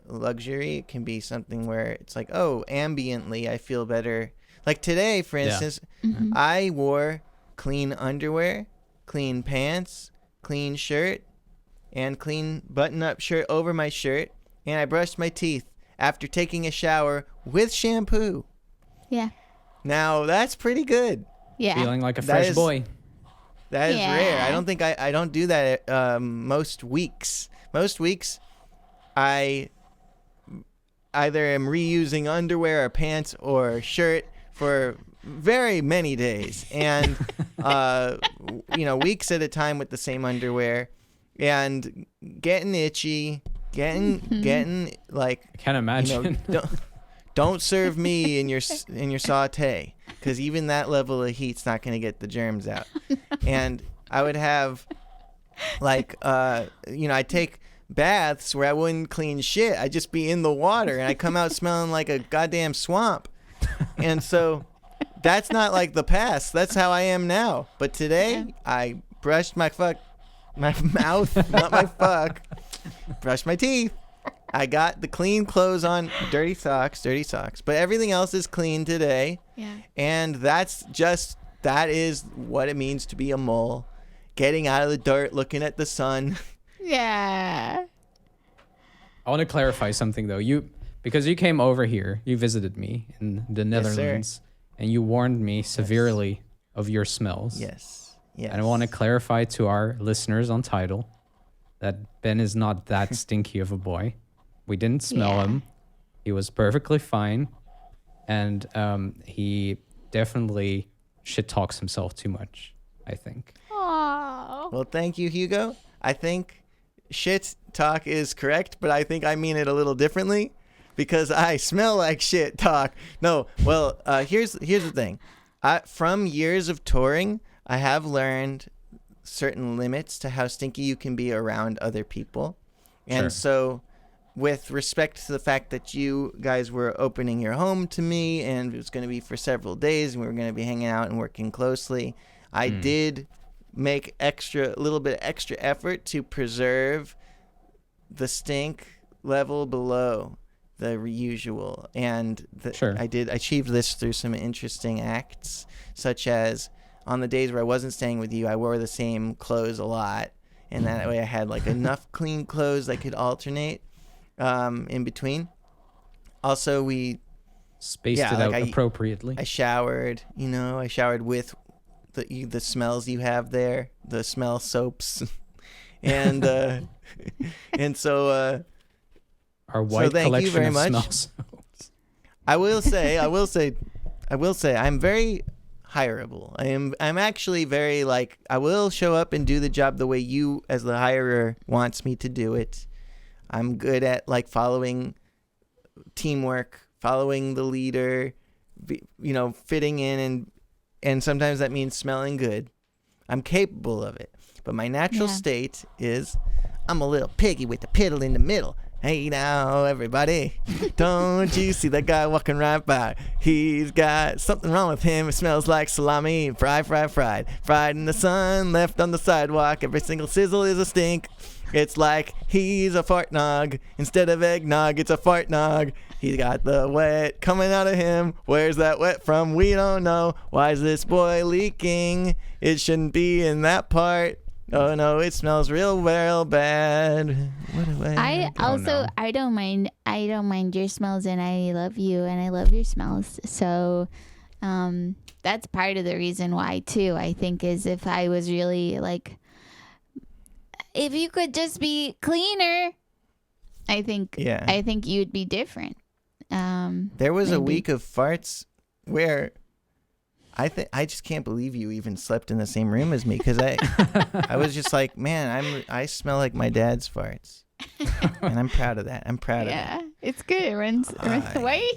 luxury. It can be something where it's like, oh, ambiently I feel better. Like today, for instance, I wore clean underwear, clean pants, clean shirt, and clean button-up shirt over my shirt. And I brushed my teeth after taking a shower with shampoo. Yeah. Now, that's pretty good. Yeah. Feeling like a fresh boy. That is rare. I don't think I don't do that most weeks. Most weeks, I either am reusing underwear or pants or shirt for very many days. And, weeks at a time with the same underwear. And getting itchy, getting like. I can't imagine. Don't serve me in your saute, because even that level of heat's not going to get the germs out. And I would have like I'd take baths where I wouldn't clean shit. I'd just be in the water, and I'd come out smelling like a goddamn swamp. And so that's not like the past. That's how I am now. But today I brushed my mouth, not my fuck. Brushed my teeth. I got the clean clothes on, dirty socks. But everything else is clean today. Yeah. And that is what it means to be a mole. Getting out of the dirt, looking at the sun. Yeah. I want to clarify something though. Because you came over here, you visited me in the Netherlands, and you warned me severely of your smells. Yes. And I want to clarify to our listeners on Tidal that Ben is not that stinky of a boy. We didn't smell him. He was perfectly fine. And he definitely shit talks himself too much, I think. Aww. Well, thank you, Hugo. I think shit talk is correct, but I think I mean it a little differently, because I smell like shit talk. No, well, here's the thing. From years of touring, I have learned certain limits to how stinky you can be around other people. And so with respect to the fact that you guys were opening your home to me, and it was going to be for several days, and we were going to be hanging out and working closely, I did make a little bit extra effort to preserve the stink level below the usual. And I did achieve this through some interesting acts, such as on the days where I wasn't staying with you, I wore the same clothes a lot. And that way I had like enough clean clothes I could alternate in between. Also, we spaced it out appropriately. I showered, with the smells you have there, the smell soaps. And and so our white collection of smells. I will say I'm very hireable. I'm actually very I will show up and do the job the way you as the hirer wants me to do it. I'm good at following teamwork, following the leader, fitting in, and sometimes that means smelling good. I'm capable of it. But my natural state is I'm a little piggy with the piddle in the middle. Hey now, everybody, don't you see that guy walking right by? He's got something wrong with him. It smells like salami, fried. Fried in the sun, left on the sidewalk. Every single sizzle is a stink. It's like he's a fart nog. Instead of eggnog, it's a fart nog. He's got the wet coming out of him. Where's that wet from? We don't know. Why is this boy leaking? It shouldn't be in that part. Oh no, it smells real bad. I don't mind your smells, and I love you, and I love your smells. So that's part of the reason why too, I think, is if I was really like, if you could just be cleaner, I think you'd be different. There was a week of farts where I just can't believe you even slept in the same room as me, because I was just like, man, I smell like my dad's farts, and I'm proud of that. I'm proud of it. Yeah, it's good. It runs away.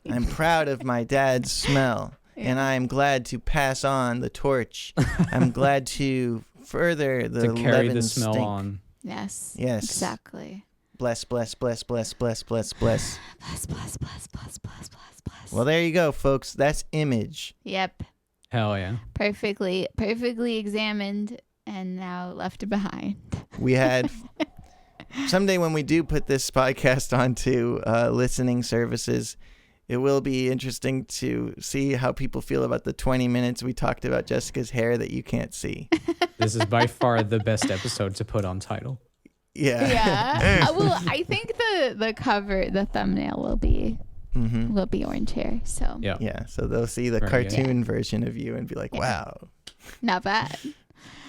I'm proud of my dad's smell, and I'm glad to pass on the torch. I'm glad to further the to carry leaven the smell stink. on. Yes. Exactly. Bless. Bless, bless, bless, bless, bless, bless, bless. Well, there you go, folks. That's Image. Yep. Hell yeah. Perfectly examined and now left behind. We had someday when we do put this podcast onto listening services, it will be interesting to see how people feel about the 20 minutes we talked about Jessica's hair that you can't see. This is by far the best episode to put on title. Yeah. Yeah. Well, I think the cover, the thumbnail will be orange hair. So yeah. So they'll see the cartoon version of you and be like, wow. Not bad.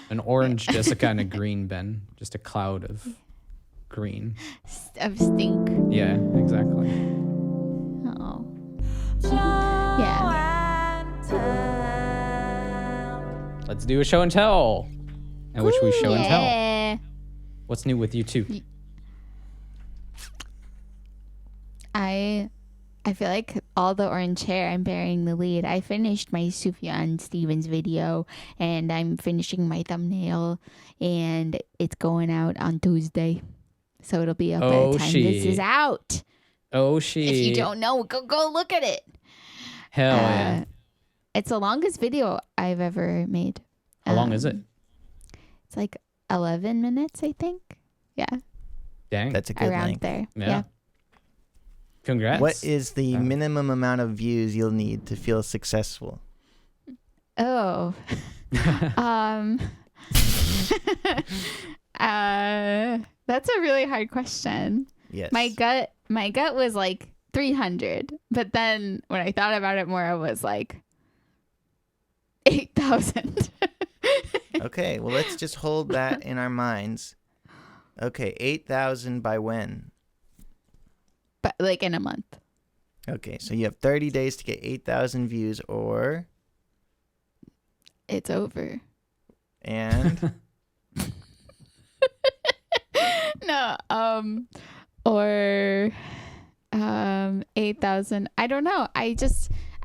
An orange Jessica and a green Ben. Just a cloud of green. Of stink. Yeah, exactly. Oh. Yeah. Let's do a show and tell. In which we show and tell. Yeah. What's new with you two? I feel like all the orange hair, I'm bearing the lead. I finished my Sufjan Stevens video, and I'm finishing my thumbnail, and it's going out on Tuesday. So it'll be up by the time this is out. Oh, shit. If you don't know, go look at it. Hell yeah. It's the longest video I've ever made. How long is it? It's like 11 minutes, I think. Yeah. Dang. That's a good Around length. there. Yeah. Congrats. What is the minimum amount of views you'll need to feel successful? Oh. That's a really hard question. Yes. My gut was like 300, but then when I thought about it more, I was like 8,000. Okay, well, let's just hold that in our minds. Okay, 8,000 by when? But like in a month. Okay, so you have 30 days to get 8,000 views, or... It's over. And... No, or 8,000. I don't know. I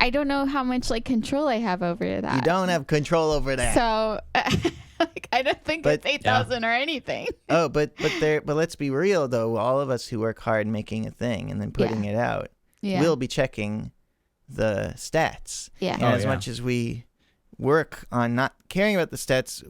don't know how much like control I have over that. You don't have control over that. So like, I don't think it's 8,000 or anything. Oh, but let's be real though. All of us who work hard making a thing and then putting it out, we'll be checking the stats. Yeah. And as much as we work on not caring about the stats,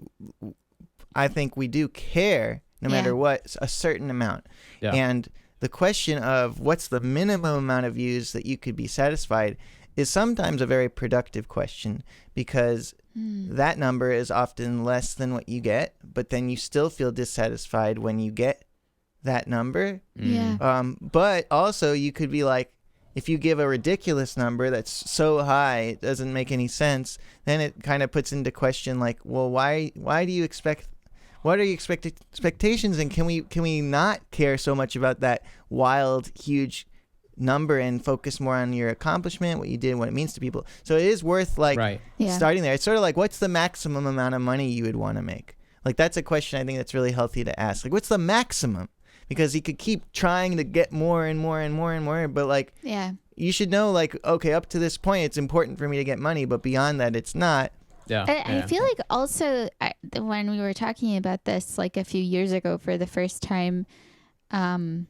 I think we do care no matter what, a certain amount. Yeah. And the question of what's the minimum amount of views that you could be satisfied is sometimes a very productive question, because that number is often less than what you get, but then you still feel dissatisfied when you get that number. Yeah. But also you could be like, if you give a ridiculous number that's so high it doesn't make any sense, then it kind of puts into question like, well, why do you expect... What are your expectations, and can we not care so much about that wild, huge number and focus more on your accomplishment, what you did, what it means to people? So it is worth starting there. It's sort of like, what's the maximum amount of money you would want to make? Like, that's a question I think that's really healthy to ask. Like, what's the maximum? Because you could keep trying to get more and more and more and more, but like, you should know, like, okay, up to this point, it's important for me to get money, but beyond that, it's not. Yeah. I feel like also when we were talking about this like a few years ago for the first time, I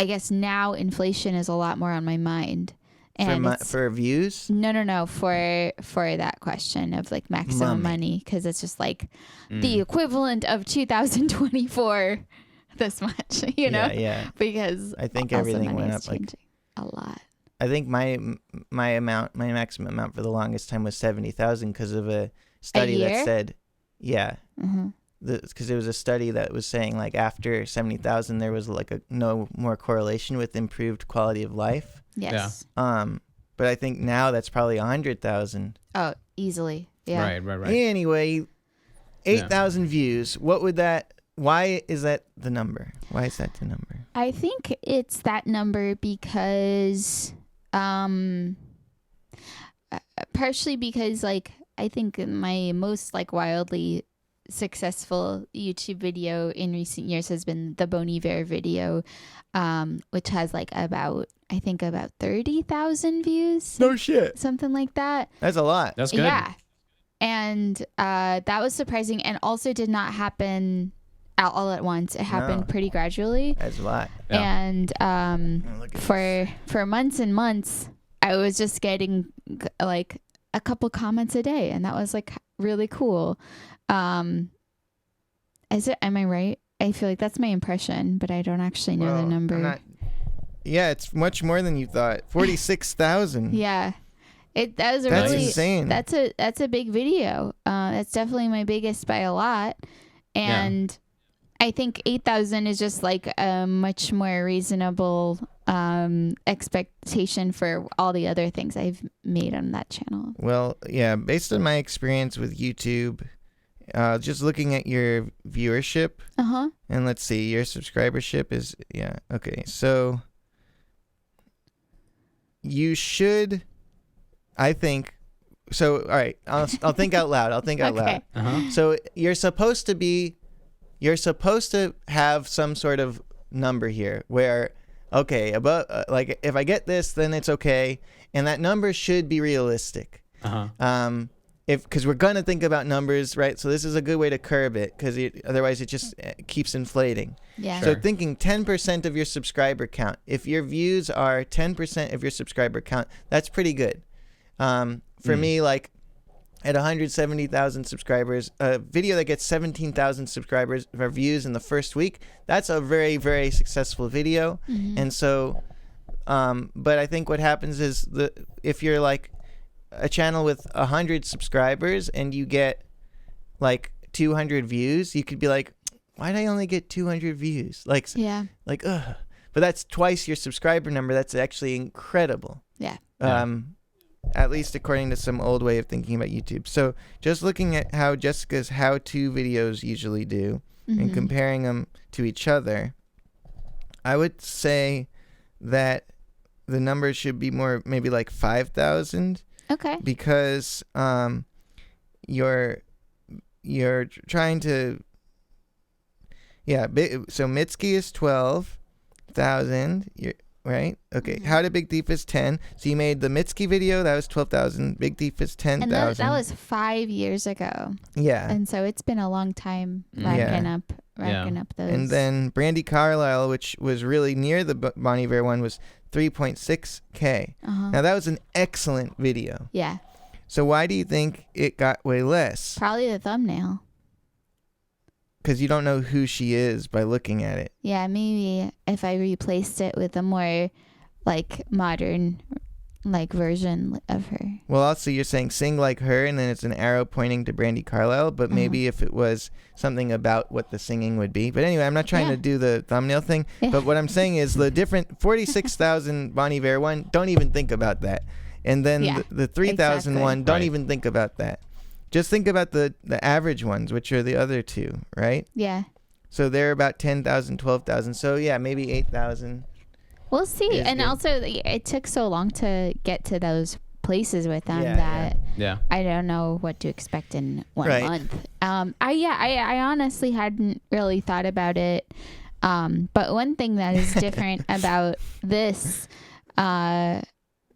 guess now inflation is a lot more on my mind. And For views? No, for that question of like maximum money, because it's just like the equivalent of 2024 this much, you know? Yeah. Because I think also everything money went is up like changing a lot. I think my maximum amount for the longest time was 70,000 because of a study that said, because it was a study that was saying like after 70,000 there was like no more correlation with improved quality of life. Yes. But I think now that's probably 100,000. Oh, easily. Yeah. Right. Anyway, 8,000 views. What would that? Why is that the number? Why is that the number? I think it's that number because, partially because like I think my most like wildly successful YouTube video in recent years has been the Bon Iver video, which has like about 30,000 views. No shit. Something like that. That's a lot. That's good. Yeah. And that was surprising and also did not happen all at once. It happened pretty gradually. That's a lot. Yeah. And for months and months, I was just getting like a couple comments a day, and that was like really cool. Am I right? I feel like that's my impression, but I don't actually know the number. Yeah, it's much more than you thought. 46,000. Yeah. That was That's insane. That's a big video. That's definitely my biggest by a lot. And I think 8,000 is just like a much more reasonable expectation for all the other things I've made on that channel. Well, yeah, based on my experience with YouTube, just looking at your viewership, and let's see, your subscribership is, okay, so you should, I think, so, all right, I'll think out loud. I'll think out loud. So you're supposed to have some sort of number here where, okay, about like if I get this, then it's okay, and that number should be realistic. Because we're gonna think about numbers, right? So this is a good way to curb it, because otherwise it just keeps inflating. Yeah. So thinking 10% of your subscriber count. If your views are 10% of your subscriber count, that's pretty good. For me, like at 170,000 subscribers, a video that gets 17,000 subscribers or views in the first week, that's a very, very successful video. And so, but I think what happens is if you're like a channel with 100 subscribers and you get like 200 views, you could be like, why did I only get 200 views? Like, ugh. But that's twice your subscriber number. That's actually incredible. Yeah. At least according to some old way of thinking about YouTube. So just looking at how Jessica's how-to videos usually do and comparing them to each other, I would say that the number should be more maybe like 5,000. Okay. Because you're trying to, so Mitski is 12,000. Right? Okay. How to Big Thief is 10. So you made the Mitski video. That was 12,000. Big Thief is 10,000. And that was 5 years ago. Yeah. And so it's been a long time racking up those. And then Brandy Carlisle, which was really near the Bon Iver one, was 3.6K. Now that was an excellent video. Yeah. So why do you think it got way less? Probably the thumbnail. Because you don't know who she is by looking at it. Yeah, maybe if I replaced it with a more like modern like version of her. Well, also you're saying sing like her, and then it's an arrow pointing to Brandy Carlisle, but maybe if it was something about what the singing would be. But anyway, I'm not trying to do the thumbnail thing, but what I'm saying is the different 46,000 Bon Iver one, don't even think about that. And then the 3,000 one, don't even think about that. Just think about the average ones, which are the other two, right? Yeah. So they're about 10,000, 12,000. So yeah, maybe 8,000. We'll see. And also, it took so long to get to those places with them that I don't know what to expect in 1 month. I honestly hadn't really thought about it. But one thing that is different about this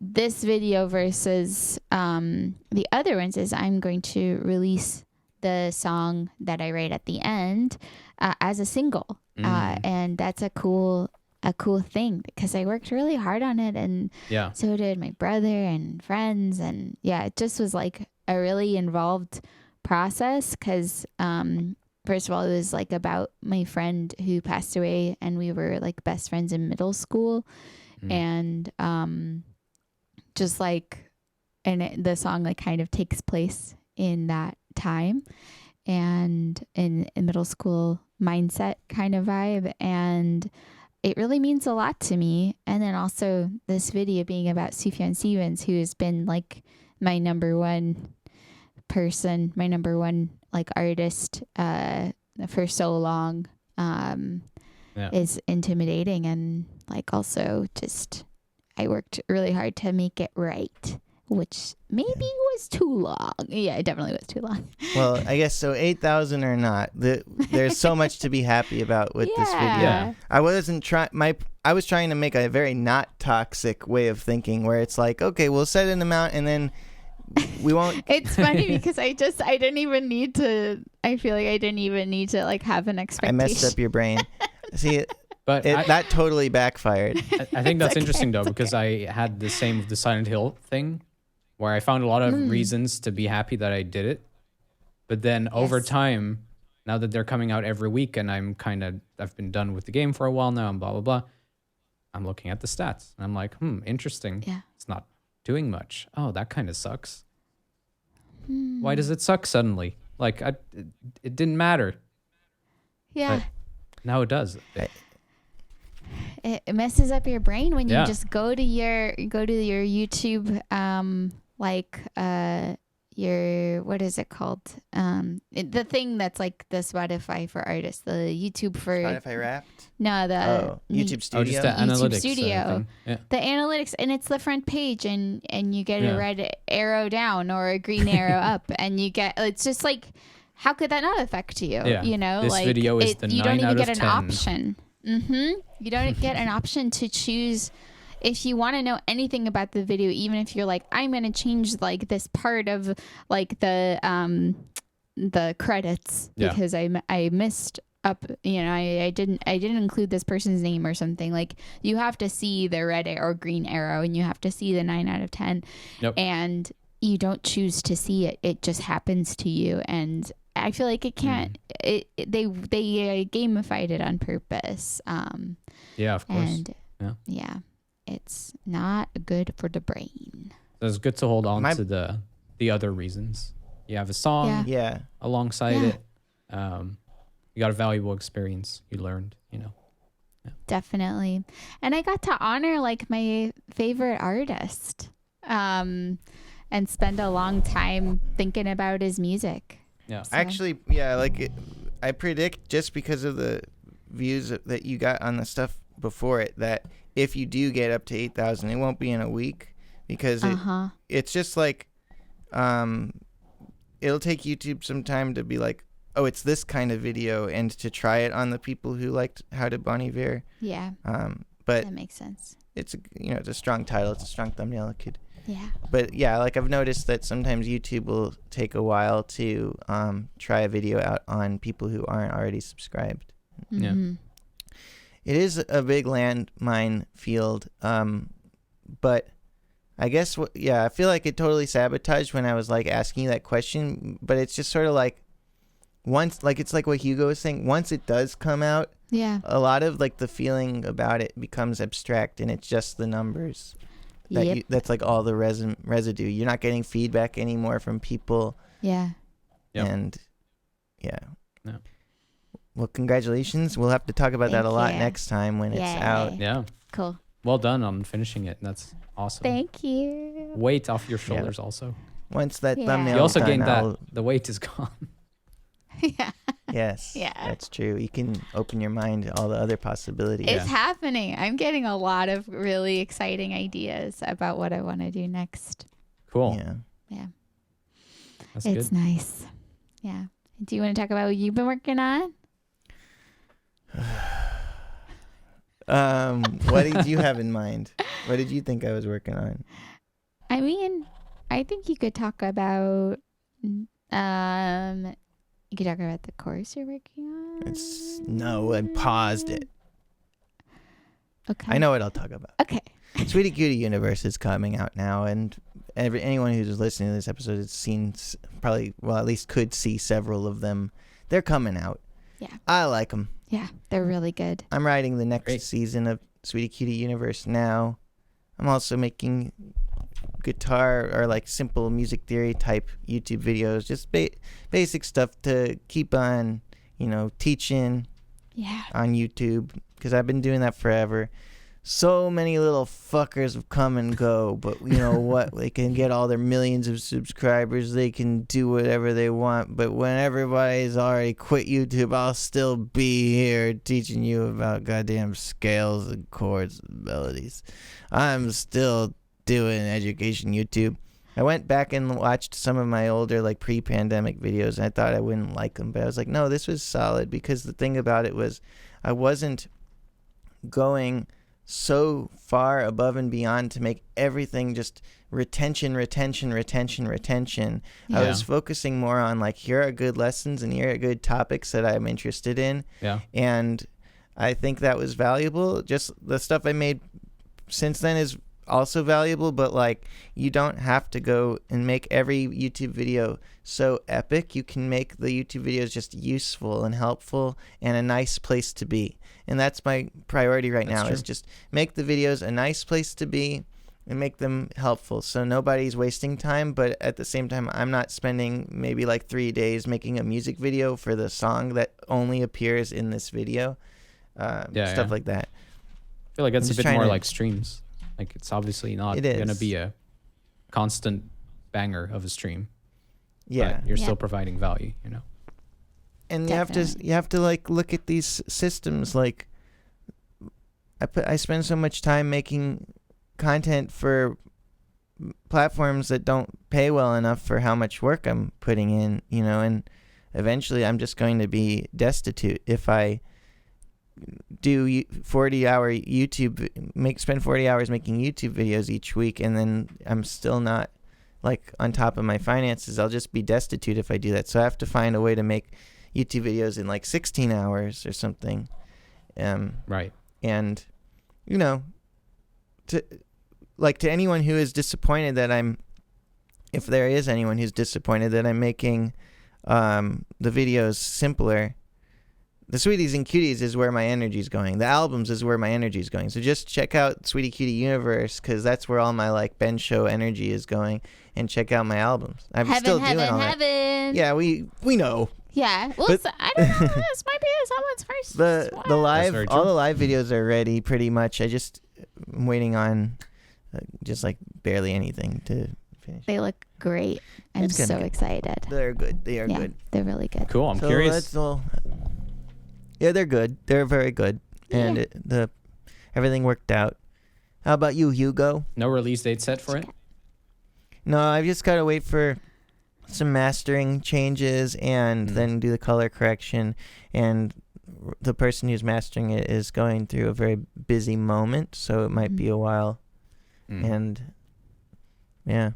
this video versus the other ones is I'm going to release the song that I write at the end as a single. And that's a cool thing because I worked really hard on it, and so did my brother and friends, and it just was like a really involved process because first of all, it was like about my friend who passed away, and we were like best friends in middle school, and just like, the song like kind of takes place in that time and in middle school mindset kind of vibe, and it really means a lot to me. And then also this video being about Sufjan Stevens, who has been like my number one person, my number one like artist for so long, is intimidating, and like also just I worked really hard to make it right, which maybe was too long. Yeah, it definitely was too long. Well, I guess so. 8,000 or not, there's so much to be happy about with this video. Yeah. I wasn't I was trying to make a very not toxic way of thinking, where it's like, okay, we'll set an amount and then we won't. It's funny because I didn't even need to. I feel like I didn't even need to like have an expectation. I messed up your brain. See, But that totally backfired. I think that's interesting though, because I had the same with the Silent Hill thing, where I found a lot of reasons to be happy that I did it. But then over time, now that they're coming out every week and I've been done with the game for a while now and blah, blah, blah, I'm looking at the stats and I'm like, interesting. Yeah. It's not doing much. Oh, that kind of sucks. Why does it suck suddenly? Like it didn't matter. Yeah. But now it does. It messes up your brain when you just go to your YouTube your what is it called, the thing that's like the Spotify for artists, the YouTube for Spotify Wrapped. No, the YouTube Studio. Oh, just the YouTube analytics Studio. thing. The analytics, and it's the front page, and you get a red arrow down or a green arrow up, and you get, it's just like, how could that not affect you? Yeah. You know, This like video is the you 9 don't even out get of an 10. option. You don't get an option to choose. If you want to know anything about the video, even if you're like, I'm going to change like this part of like the credits because I missed up, I didn't include this person's name or something. Like, you have to see the red or green arrow, and you have to see the 9 out of 10. Yep. And you don't choose to see it. It just happens to you. And I feel like it can't, they gamified it on purpose. Yeah, of course. And it's not good for the brain. So it's good to hold on to the other reasons. You have a song alongside it. You got a valuable experience you learned, Definitely. And I got to honor like my favorite artist, and spend a long time thinking about his music. Yeah. So. Actually, I predict, just because of the views that you got on the stuff before it, that if you do get up to 8,000, it won't be in a week, because it's just like, it'll take YouTube some time to be like, oh, it's this kind of video, and to try it on the people who liked How Did Bon Iver. Yeah. But that makes sense. it's it's a strong title, it's a strong thumbnail. It could. Yeah. But yeah, like I've noticed that sometimes YouTube will take a while to try a video out on people who aren't already subscribed. Yeah. It is a big landmine field, but I guess I feel like it totally sabotaged when I was like asking you that question. But it's just sort of like, once, like, it's like what Hugo was saying, once it does come out, a lot of like the feeling about it becomes abstract, and it's just the numbers. That's like all the residue. You're not getting feedback anymore from people. Yeah. Yep. And well, congratulations. We'll have to talk about that a lot next time when it's out. Yeah. Cool. Well done on finishing it. That's awesome. Thank you. Weight off your shoulders also. Once that thumbnail You also is done, gained the weight is gone. Yeah. Yes. Yeah. That's true. You can open your mind to all the other possibilities. It's happening. I'm getting a lot of really exciting ideas about what I want to do next. Cool. Yeah. That's It's good. nice. Yeah. Do you want to talk about what you've been working on? What did you have in mind? What did you think I was working on? I mean, I think you could talk about you could talk about the course you're working on. No, I paused it. Okay. I know what I'll talk about. Okay. Sweetie Cutie Universe is coming out now, and anyone who's listening to this episode has seen probably, well, at least could see several of them. They're coming out. Yeah. I like them. Yeah, they're really good. I'm writing the next Great. season of Sweetie Cutie Universe now. I'm also making guitar or like simple music theory type YouTube videos, just basic stuff to keep on, teaching Yeah. on YouTube, because I've been doing that forever. So many little fuckers have come and go, but you know what? They can get all their millions of subscribers. They can do whatever they want. But when everybody's already quit YouTube, I'll still be here teaching you about goddamn scales and chords and melodies. I'm still doing education YouTube. I went back and watched some of my older like pre-pandemic videos, and I thought I wouldn't like them, but I was like, no, this was solid, because the thing about it was I wasn't going so far above and beyond to make everything just retention. Yeah. I was focusing more on like, here are good lessons and here are good topics that I'm interested in. Yeah. And I think that was valuable. Just the stuff I made since then is also valuable, but like, you don't have to go and make every YouTube video so epic. You can make the YouTube videos just useful and helpful and a nice place to be. And that's my priority right now, is just make the videos a nice place to be and make them helpful, so nobody's wasting time. But at the same time, I'm not spending maybe like 3 days making a music video for the song that only appears in this video. Stuff like that. I feel like that's I'm a just bit more trying to- like streams. Like, it's obviously not It going to is. be a constant banger of a stream. Yeah. But you're Yeah. still providing value, And Definitely. you have to like look at these systems. Like, I spend so much time making content for platforms that don't pay well enough for how much work I'm putting in, and eventually I'm just going to be destitute if I do 40-hour spend 40 hours making YouTube videos each week, and then I'm still not like on top of my finances. I'll just be destitute if I do that. So I have to find a way to make YouTube videos in like 16 hours or something. Right. And to anyone who is disappointed that if there is anyone who's disappointed that I'm making the videos simpler, the Sweeties and Cuties is where my energy is going. The albums is where my energy is going. So just check out Sweetie Cutie Universe, because that's where all my like Ben Show energy is going, and check out my albums. I'm still doing all that. Heaven. Yeah, we know. Yeah. Well, But- I don't know. This might be someone's first. The one. live, very all true. the live videos are ready pretty much. I'm waiting on just like barely anything to finish. They look great. I'm It's gonna so be- excited. They're good. They are Yeah, good. they're really good. Cool. I'm So curious. that's all. Yeah, they're good. They're very good, and Yeah. everything worked out. How about you, Hugo? No release date set for it? No, I've just got to wait for some mastering changes and then do the color correction. And the person who's mastering it is going through a very busy moment, so it might be a while. Mm. And yeah,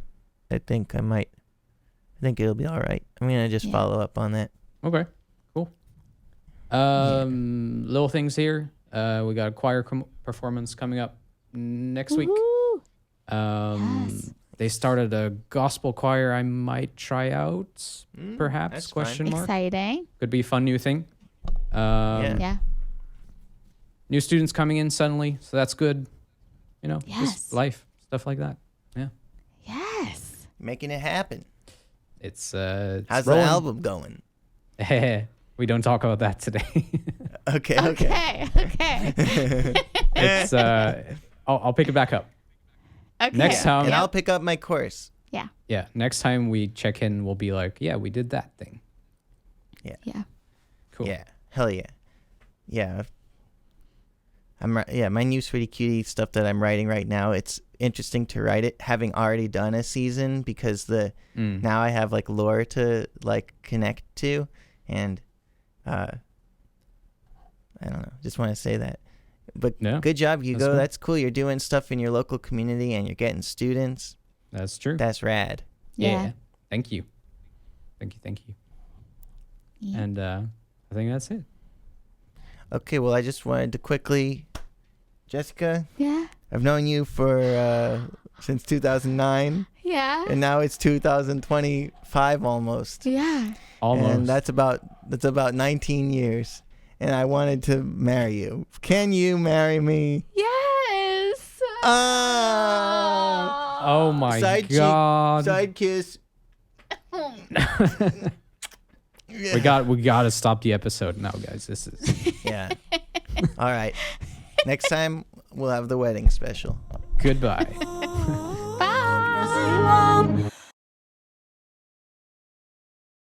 I think it'll be all right. I'm gonna just Yeah. follow up on that. Okay, cool. Little things here. We got a choir performance coming up next week. Woohoo. Yes. They started a gospel choir I might try out, perhaps, that's question mark. Exciting. Could be a fun new thing. Yeah. New students coming in suddenly, so that's good. Yes. Just life, stuff like that. Yeah. Yes. Making it happen. It's How's the rolling. album going? We don't talk about that today. Okay. Okay. Okay. It's I'll pick it back up. Okay. Next time- And I'll pick up my course. Yeah, next time we check in, we'll be like, yeah, we did that thing. Yeah. Cool. Yeah. Hell yeah. Yeah. My new Sweetie Cutie stuff that I'm writing right now, it's interesting to write it having already done a season, because now I have like lore to like connect to, and I don't know, just want to say that But Yeah, good job, Hugo. cool. That's cool. You're doing stuff in your local community and you're getting students. That's true. That's rad. Yeah. Thank you. Thank you. Yeah. And I think that's it. Okay, well, I just wanted to quickly, Jessica, Yeah. I've known you for since 2009, Yeah. and now it's 2025 almost. Yeah. Almost. And that's about 19 years. And I wanted to marry you. Can you marry me? Yes. Ah! Oh my Side cheek, God. side kiss. We got to stop the episode now, guys. This is Yeah. All right. Next time we'll have the wedding special. goodbye. Bye.